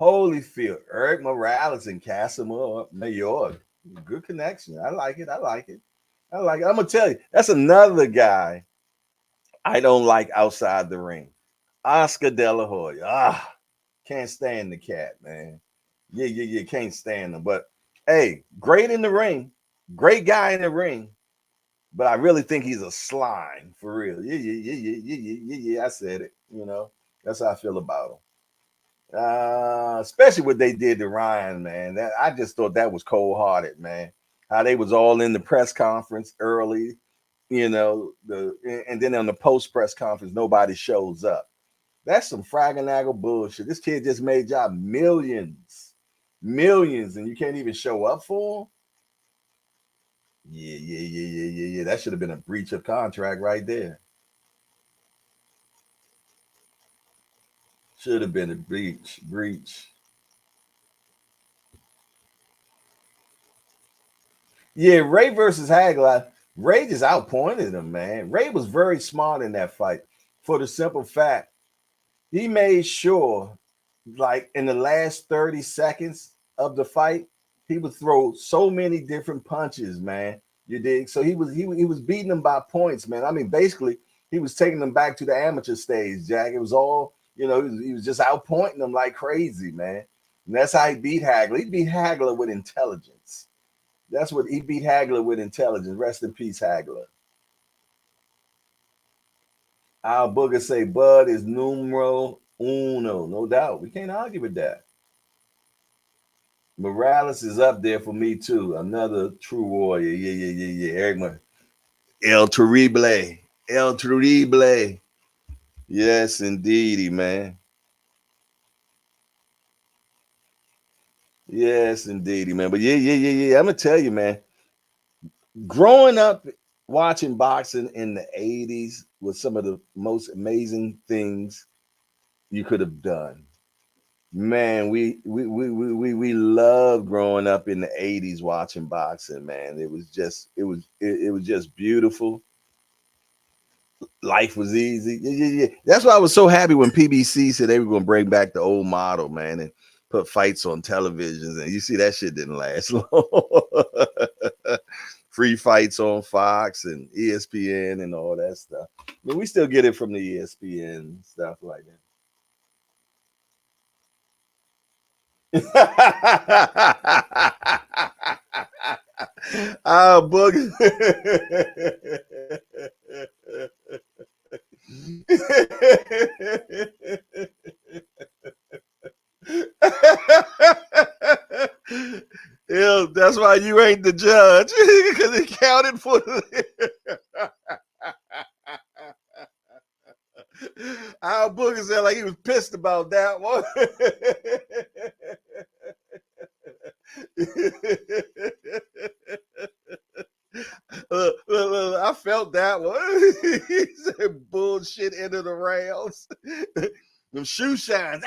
Holyfield, Eric Morales, and Casimir Mayor. Good connection. I like it. I'm gonna tell you, that's another guy I don't like outside the ring. Oscar De La Hoya. Can't stand the cat, man. Yeah. Can't stand him. But hey, great in the ring, great guy in the ring. But I really think he's a slime for real. Yeah. I said it. That's how I feel about him. Especially what they did to Ryan, man. That I just thought that was cold hearted, man. How they was all in the press conference early, and then on the post press conference, nobody shows up. That's some fraggle bullshit. This kid just made y'all millions, and you can't even show up for him. Yeah. That should have been a breach of contract right there. Should have been a breach. Yeah, Ray versus Hagler. Ray just outpointed him, man. Ray was very smart in that fight for the simple fact he made sure, like in the last 30 seconds of the fight, he would throw so many different punches, man. You dig? So he was beating them by points, man. I mean, basically, he was taking them back to the amateur stage, Jack. It was all, he was just outpointing them like crazy, man. And that's how he beat Hagler. He beat Hagler with intelligence. That's what he beat Hagler with intelligence. Rest in peace, Hagler. Our booger say Bud is numero uno. No doubt. We can't argue with that. Morales is up there for me too. Another true warrior. Yeah. Eric El Terrible. El Terrible. Yes, indeedy, man. Yes, indeedy, man. But yeah. I'm gonna tell you, man. Growing up watching boxing in the 80s was some of the most amazing things you could have done. Man, we loved growing up in the 80s watching boxing, man. It was just beautiful. Life was easy. Yeah. That's why I was so happy when PBC said they were gonna bring back the old model, man, and put fights on televisions. And you see that shit didn't last long. Free fights on Fox and ESPN and all that stuff. But we still get it from the ESPN stuff like that. Book. Yeah, that's why you ain't the judge, because it counted for our book said like he was pissed about that one. I felt that one. He said bullshit into the rails. Them shoe shines.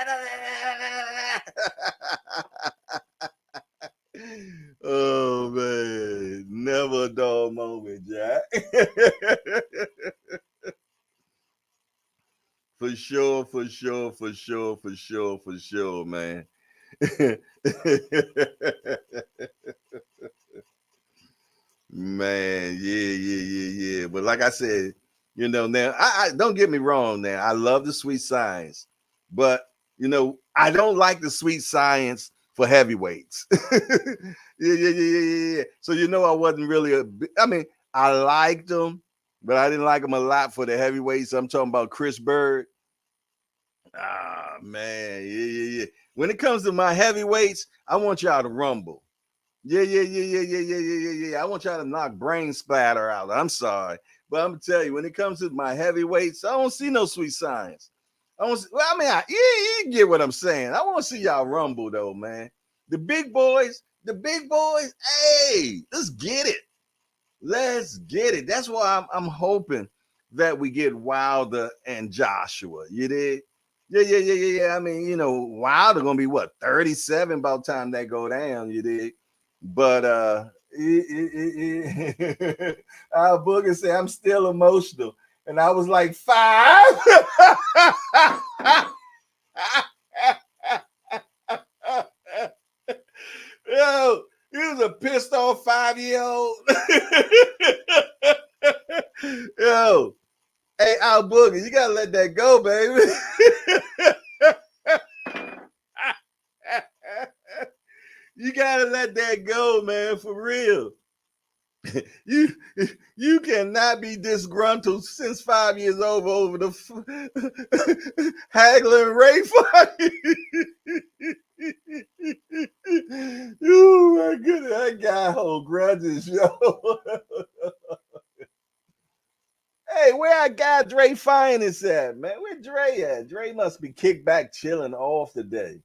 Oh man, never a dull moment, Jack. For sure, man. Man, yeah. But like I said, now I don't get me wrong. Now I love the sweet science, but I don't like the sweet science for heavyweights. Yeah. So I wasn't really I mean, I liked them, but I didn't like them a lot for the heavyweights. I'm talking about Chris Bird. Ah man, yeah. When it comes to my heavyweights, I want y'all to rumble. Yeah. I want y'all to knock brain splatter out. I'm sorry, but I'm gonna tell you, when it comes to my heavyweights, I don't see no sweet science. I don't. Well, I mean, you get what I'm saying. I want to see y'all rumble though, man. The big boys. Hey, let's get it. Let's get it. That's why I'm hoping that we get Wilder and Joshua. You did? Yeah. I mean, Wilder gonna be what 37 by the time that go down. You did? But our booger said I'm still emotional, and I was like 5. Yo, he was a pissed off 5-year-old. Yo, hey, Al Boogie, you gotta let that go, baby. You gotta let that go, man, for real. You cannot be disgruntled since 5 years over the Hagler and Ray fight. Oh my goodness, that guy hold grudges, yo. Hey, where our guy Dre Finest at, man? Where Dre at? Dre must be kicked back chilling off today.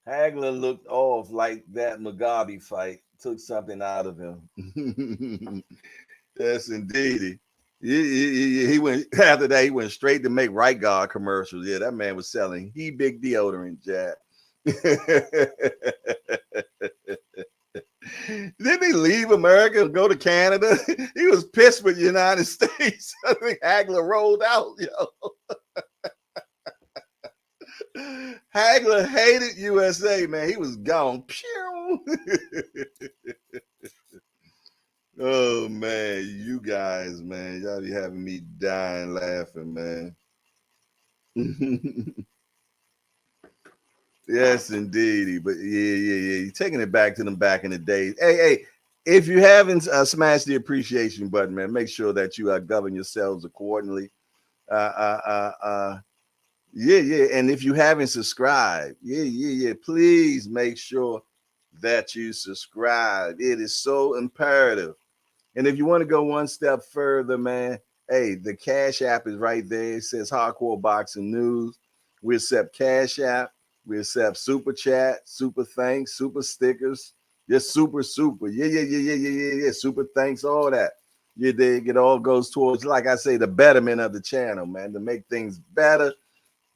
Hagler looked off like that Mugabe fight took something out of him. Yes, indeed. He went after that. He went straight to make Right Guard commercials. Yeah, that man was selling big deodorant, Jack. Didn't he leave America and go to Canada? He was pissed with the United States. I think Hagler rolled out, Hagler hated USA, man. He was gone. Pew. Oh man, you guys, man, y'all be having me dying laughing, man. Yes, indeed. But yeah. You're taking it back to them back in the days. Hey, if you haven't smashed the appreciation button, man, make sure that you govern yourselves accordingly. Yeah. And if you haven't subscribed, yeah, please make sure that you subscribe. It is so imperative. And if you want to go one step further, man, hey, the Cash App is right there. It says Hardcore Boxing News. We accept Cash App. We accept Super Chat, Super Thanks, Super Stickers. Just super. Yeah. Super thanks, all that. You dig? It all goes towards, like I say, the betterment of the channel, man, to make things better,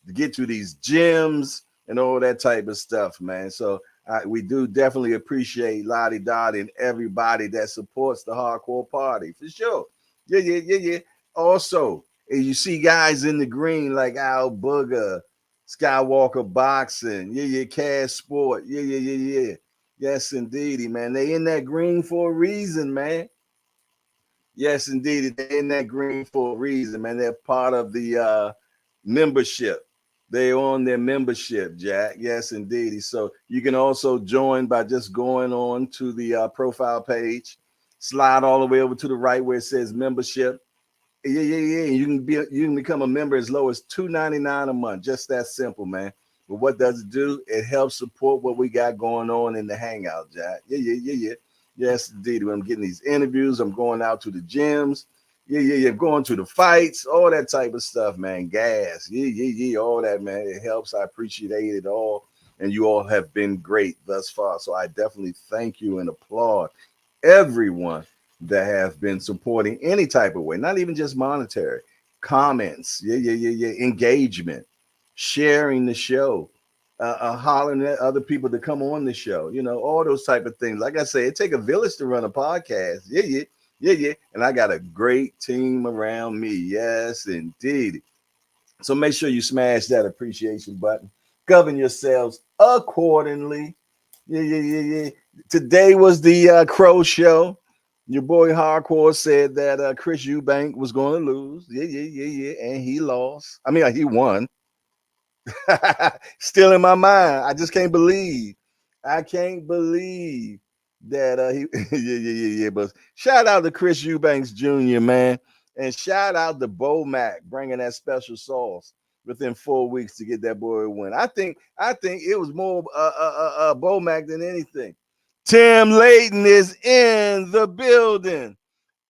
to get you these gems and all that type of stuff, man. So we do definitely appreciate Lottie Dottie and everybody that supports the Hardcore Party, for sure. Yeah. Also, if you see guys in the green like Al Booger, Skywalker Boxing, yeah, Cash Sport, yeah. Yes, indeedy, man. They in that green for a reason, man. Yes, indeed. They're in that green for a reason, man. They're part of the membership. They on their membership, Jack. Yes, indeed. So you can also join by just going on to the profile page, slide all the way over to the right where it says membership. Yeah. You can become a member as low as $2.99 a month. Just that simple, man. But what does it do? It helps support what we got going on in the Hangout, Jack. Yeah. Yes, indeed. When I'm getting these interviews, I'm going out to the gyms. Yeah. Going to the fights, all that type of stuff, man. Gas. Yeah. All that, man. It helps. I appreciate it all. And you all have been great thus far. So I definitely thank you and applaud everyone that have been supporting any type of way, not even just monetary. Comments, yeah. Engagement, sharing the show, hollering at other people to come on the show, all those type of things. Like I say, it take a village to run a podcast. Yeah. And I got a great team around me. Yes, indeed. So make sure you smash that appreciation button. Govern yourselves accordingly. Yeah. Today was the Crow Show. Your boy Hardcore said that Chris Eubank was going to lose. Yeah. And he lost. I mean, he won. Still in my mind. I just can't believe. I can't believe that he. Yeah. But shout out to Chris Eubanks Jr., man. And shout out to Bo Mac bringing that special sauce within 4 weeks to get that boy a win. I think it was more Bo Mac than anything. Tim Layton is in the building.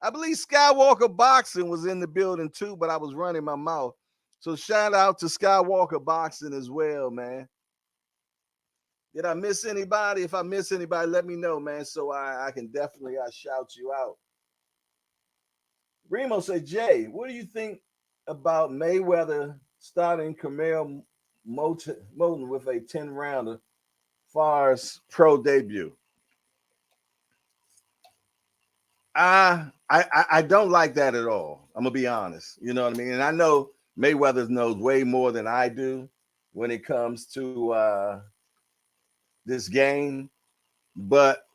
I believe Skywalker Boxing was in the building too, but I was running my mouth. So shout out to Skywalker Boxing as well, man. Did I miss anybody? If I miss anybody, let me know, man, so I can definitely shout you out. Remo said, Jay, what do you think about Mayweather starting Camille Moten with a 10-rounder far as pro debut? I don't like that at all. I'm gonna be honest. You know what I mean? And I know Mayweather knows way more than I do when it comes to this game, but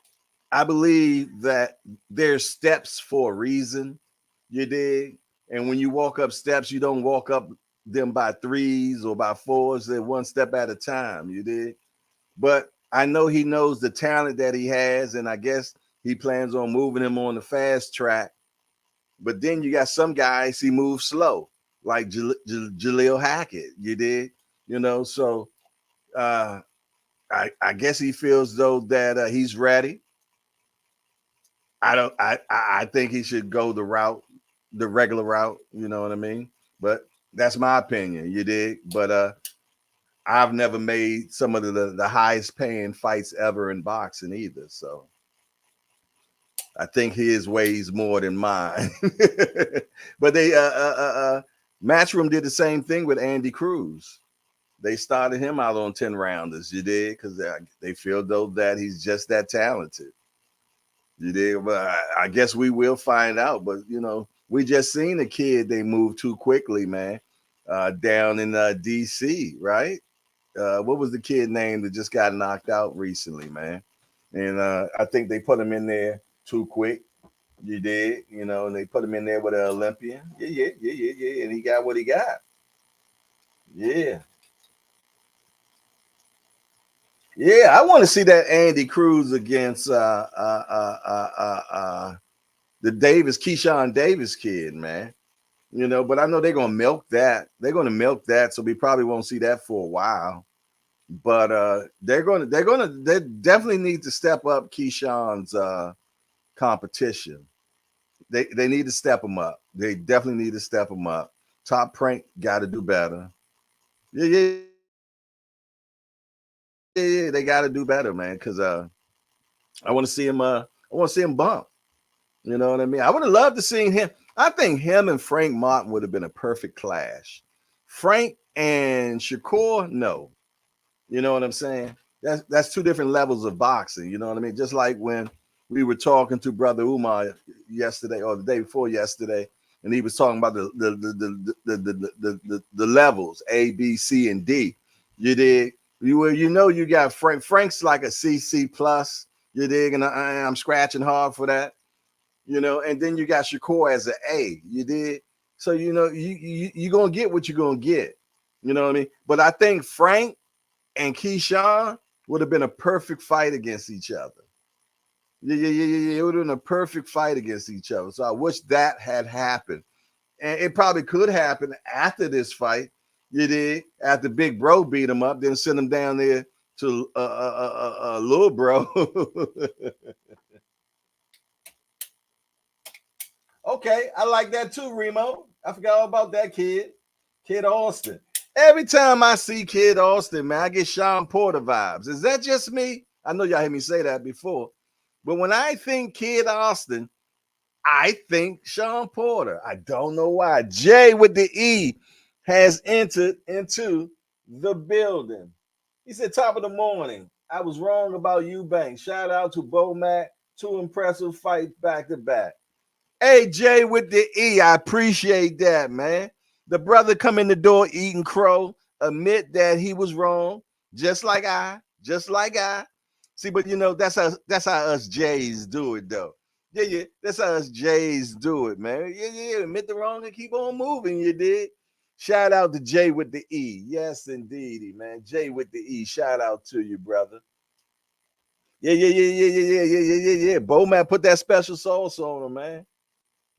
I believe that there's steps for a reason. You dig? And when you walk up steps, you don't walk up them by threes or by fours. They're one step at a time. You dig? But I know he knows the talent that he has, and I guess he plans on moving him on the fast track. But then you got some guys he moves slow, like Jaleel Hackett. You did, So I guess he feels though that he's ready. I think he should go the regular route. You know what I mean? But that's my opinion. You did, but I've never made some of the highest paying fights ever in boxing either. So I think his weighs more than mine. But they Matchroom did the same thing with Andy Cruz. They started him out on 10 rounders, you did, because they feel though that he's just that talented. You did, but I guess we will find out. But you know, we just seen a kid they moved too quickly, man. Down in DC, right? What was the kid name that just got knocked out recently, man? And I think they put him in there too quick. You did, you know, and they put him in there with an Olympian. Yeah. And he got what he got. Yeah. Yeah, I want to see that Andy Cruz against the Keyshawn Davis kid, man. You know, but I know they're gonna milk that. They're gonna milk that, so we probably won't see that for a while. But they definitely need to step up Keyshawn's competition. They need to step them up. They definitely need to step them up. Top Prank got to do better. Yeah. They got to do better, man. Because I want to see him. I want to see him bump. You know what I mean? I would have loved to see him. I think him and Frank Martin would have been a perfect clash. Frank and Shakur, no. You know what I'm saying? That's two different levels of boxing. You know what I mean? Just like when we were talking to Brother Umar yesterday or the day before yesterday, and he was talking about the levels A, B, C, and D. You dig? You know you got Frank. Frank's like a C plus. You dig? And I'm scratching hard for that. You know, and then you got Shakur as an A. You did. So you know you're gonna get what you're gonna get. You know what I mean? But I think Frank and Keyshawn would have been a perfect fight against each other. Yeah. It would have been a perfect fight against each other. So I wish that had happened. And it probably could happen after this fight. You did. After Big Bro beat him up, then send him down there to Little Bro. Okay, I like that too, Remo. I forgot all about that kid. Kid Austin. Every time I see Kid Austin, man, I get Sean Porter vibes. Is that just me? I know y'all heard me say that before. But when I think Kid Austin, I think Sean Porter. I don't know why. Jay with the E has entered into the building. He said, top of the morning. I was wrong about Eubank. Shout out to Bo Mac. Two impressive fights back to back. Hey, Jay with the E, I appreciate that, man. The brother come in the door eating crow, admit that he was wrong, just like I. See, but you know, that's how us Jays do it, though. Yeah, that's how us Jays do it, man. Yeah, admit the wrong and keep on moving, you did. Shout out to Jay with the E. Yes, indeedy, man. Jay with the E. Shout out to you, brother. Yeah. Bowman put that special sauce on him, man.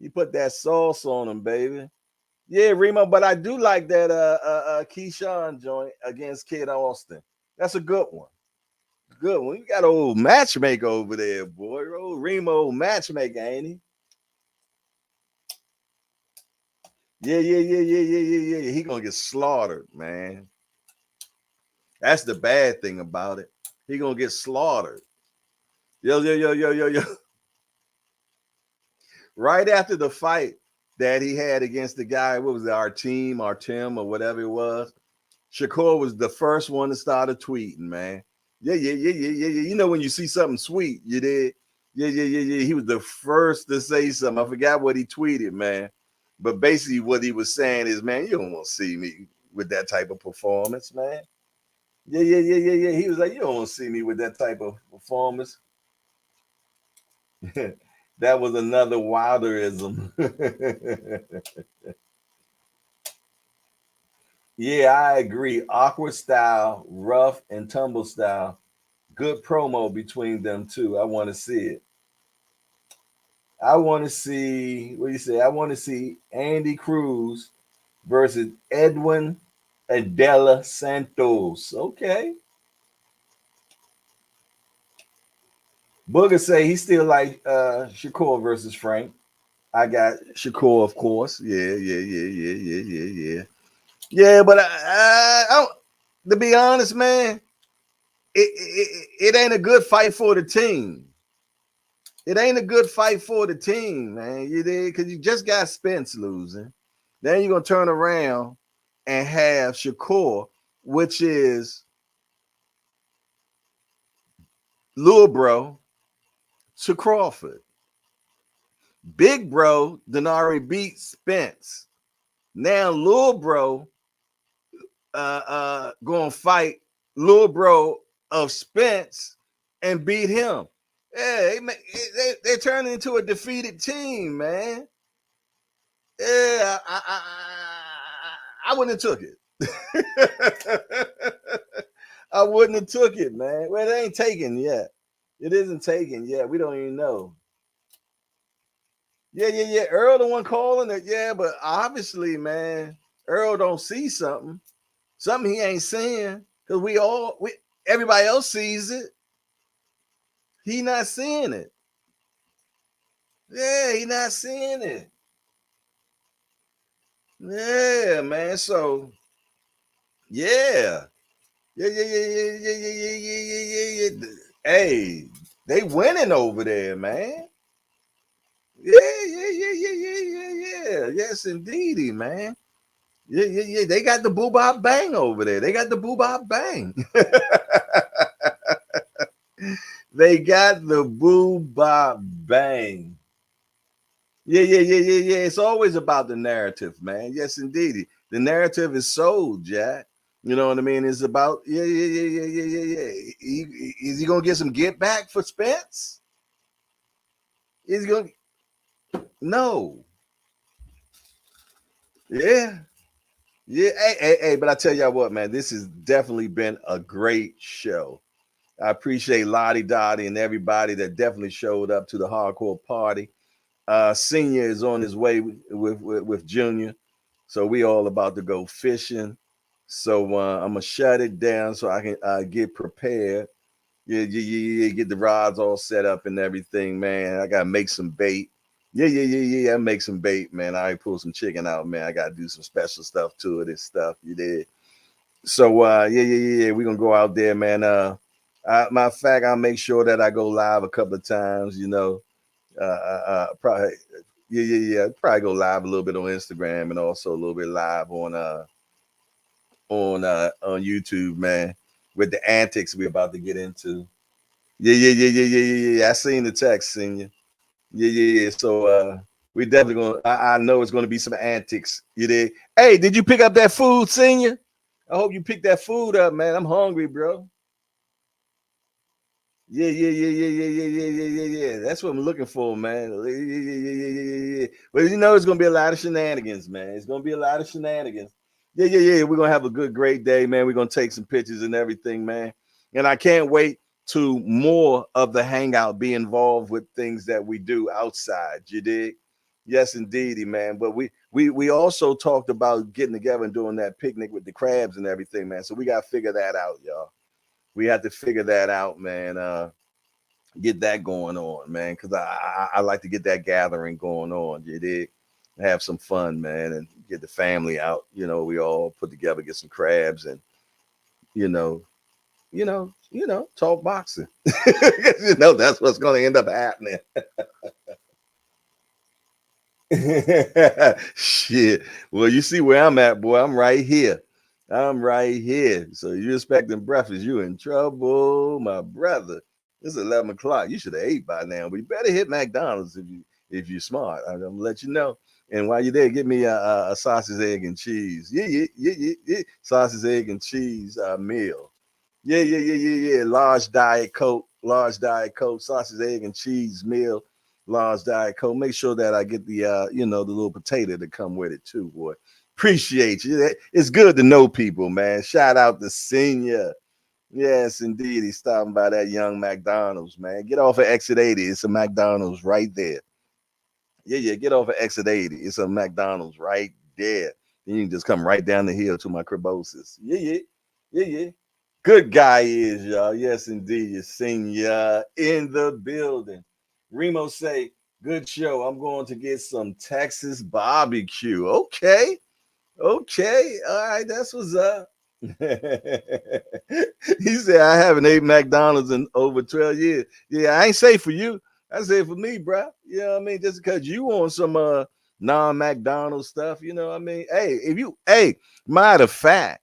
You put that sauce on him, baby. Yeah, Remo, but I do like that Keyshawn joint against Kid Austin. That's a good one. Good one. You got an old matchmaker over there, boy. Old Remo matchmaker, ain't he? Yeah. He gonna get slaughtered, man. That's the bad thing about it. He gonna get slaughtered. Yo. Right after the fight that he had against the guy, what was it, Artem or whatever it was, Shakur was the first one to start tweeting, man. Yeah. You know when you see something sweet, you did. Yeah. He was the first to say something. I forgot what he tweeted, man. But basically what he was saying is, man, you don't want to see me with that type of performance, man. Yeah. He was like, you don't want to see me with that type of performance. That was another Wilderism. Yeah, I agree. Awkward style, rough and tumble style. Good promo between them two. I want to see it. I want to see, what do you say? I want to see Andy Cruz versus Edwin Adela Santos. Okay. Booger say he still like Shakur versus Frank. I got Shakur, of course. Yeah. Yeah, but to be honest, man, it ain't a good fight for the team. It ain't a good fight for the team, man. You did, because you just got Spence losing. Then you're gonna turn around and have Shakur, which is Lil Bro, to Crawford. Big bro done already beat Spence. Now little bro gonna fight little bro of Spence and beat him. Yeah, they turned into a defeated team, man. Yeah, I wouldn't have took it. I wouldn't have took it, man. Well, it ain't taken yet. It isn't taken yet. We don't even know. Yeah. Earl the one calling it. Yeah, but obviously, man, Earl don't see something he ain't seeing, because everybody else sees it. He not seeing it. Yeah, he not seeing it. Yeah, man. So, yeah. Yeah. Hey, they winning over there, man. Yeah. Yes, indeedy, man. Yeah. They got the boo bop bang over there. They got the boo bop bang. They got the boo bop bang. Yeah. It's always about the narrative, man. Yes, indeedy. The narrative is sold, Jack. You know what I mean? It's about yeah. Is he gonna get some get back for Spence? Is he gonna? No. Yeah. Hey, but I tell y'all what, man, this has definitely been a great show. I appreciate Lottie Dottie and everybody that definitely showed up to the hardcore party. Senior is on his way with Junior, so we all about to go fishing. So I'm gonna shut it down so I can get prepared. Yeah. Get the rods all set up and everything, man. I gotta make some bait. Yeah. I make some bait, man. I pull some chicken out, man. I gotta do some special stuff to it and stuff. You did. So yeah. We're gonna go out there, man. Matter of fact, I'll make sure that I go live a couple of times, you know. Probably yeah. Probably go live a little bit on Instagram and also a little bit live on YouTube, man, with the antics we're about to get into. Yeah. I seen the text, Senior. Yeah. So we definitely gonna. I know it's gonna be some antics. You did. Hey, did you pick up that food, Senior? I hope you picked that food up, man. I'm hungry, bro. Yeah. That's what I'm looking for, man. Yeah. But you know, it's gonna be a lot of shenanigans, man. It's gonna be a lot of shenanigans. Yeah. We're gonna have a great day, man. We're gonna take some pictures and everything, man. And I can't wait to more of the hangout, be involved with things that we do outside. You dig? Yes, indeedy, man. But we also talked about getting together and doing that picnic with the crabs and everything, man. So we gotta figure that out, y'all. We have to figure that out, man. Get that going on, man, because I like to get that gathering going on. You did have some fun, man, and get the family out. You know, we all put together, get some crabs, and you know, talk boxing. You know, that's what's going to end up happening. Shit. Well, you see where I'm at, boy. I'm right here. So you expecting breakfast? You in trouble, my brother. It's 11 o'clock. You should have ate by now, but you better hit McDonald's if you're smart. I'm gonna let you know. And while you're there, get me a sausage, egg, and cheese. Yeah. Sausage, egg, and cheese meal. Yeah. Large Diet Coke, sausage, egg, and cheese meal, large Diet Coke. Make sure that I get the the little potato to come with it too, boy. Appreciate you. It's good to know people, man. Shout out to Senior. Yes, indeed. He's stopping by that young McDonald's, man. Get off of exit 80. It's a McDonald's right there. Yeah. Get off of exit 80. It's a McDonald's right there. Then you can just come right down the hill to my Crebosis. Yeah. Good guy is, y'all. Yes, indeed. You're Senior in the building. Remo say, good show. I'm going to get some Texas barbecue. Okay. All right. That's what's up. He said, I haven't ate McDonald's in over 12 years. Yeah, I ain't say for you. I say for me, bro. You know what I mean? Just because you want some non-McDonald's stuff, you know what I mean? Hey, matter of fact,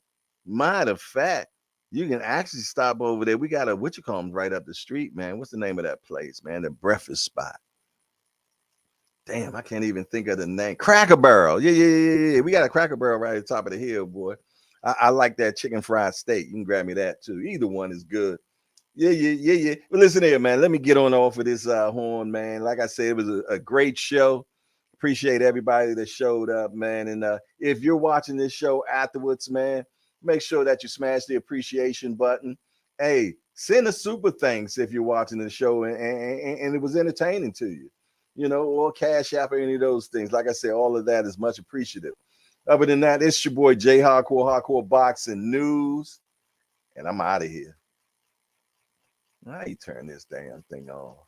You can actually stop over there. We got a what you call them right up the street, man. What's the name of that place, man? The breakfast spot. Damn, I can't even think of the name. Cracker Barrel. Yeah. We got a Cracker Barrel right at the top of the hill, boy. I like that chicken fried steak. You can grab me that too. Either one is good. Yeah. But listen here, man. Let me get on off of this horn, man. Like I said, it was a great show. Appreciate everybody that showed up, man. And if you're watching this show afterwards, man, make sure that you smash the appreciation button. Hey, send a super thanks if you're watching the show and it was entertaining to you, or Cash App or any of those things. Like I said, all of that is much appreciative. Other than that, it's your boy Jay Hardcore Boxing News, and I'm out of here. How you turn this damn thing off?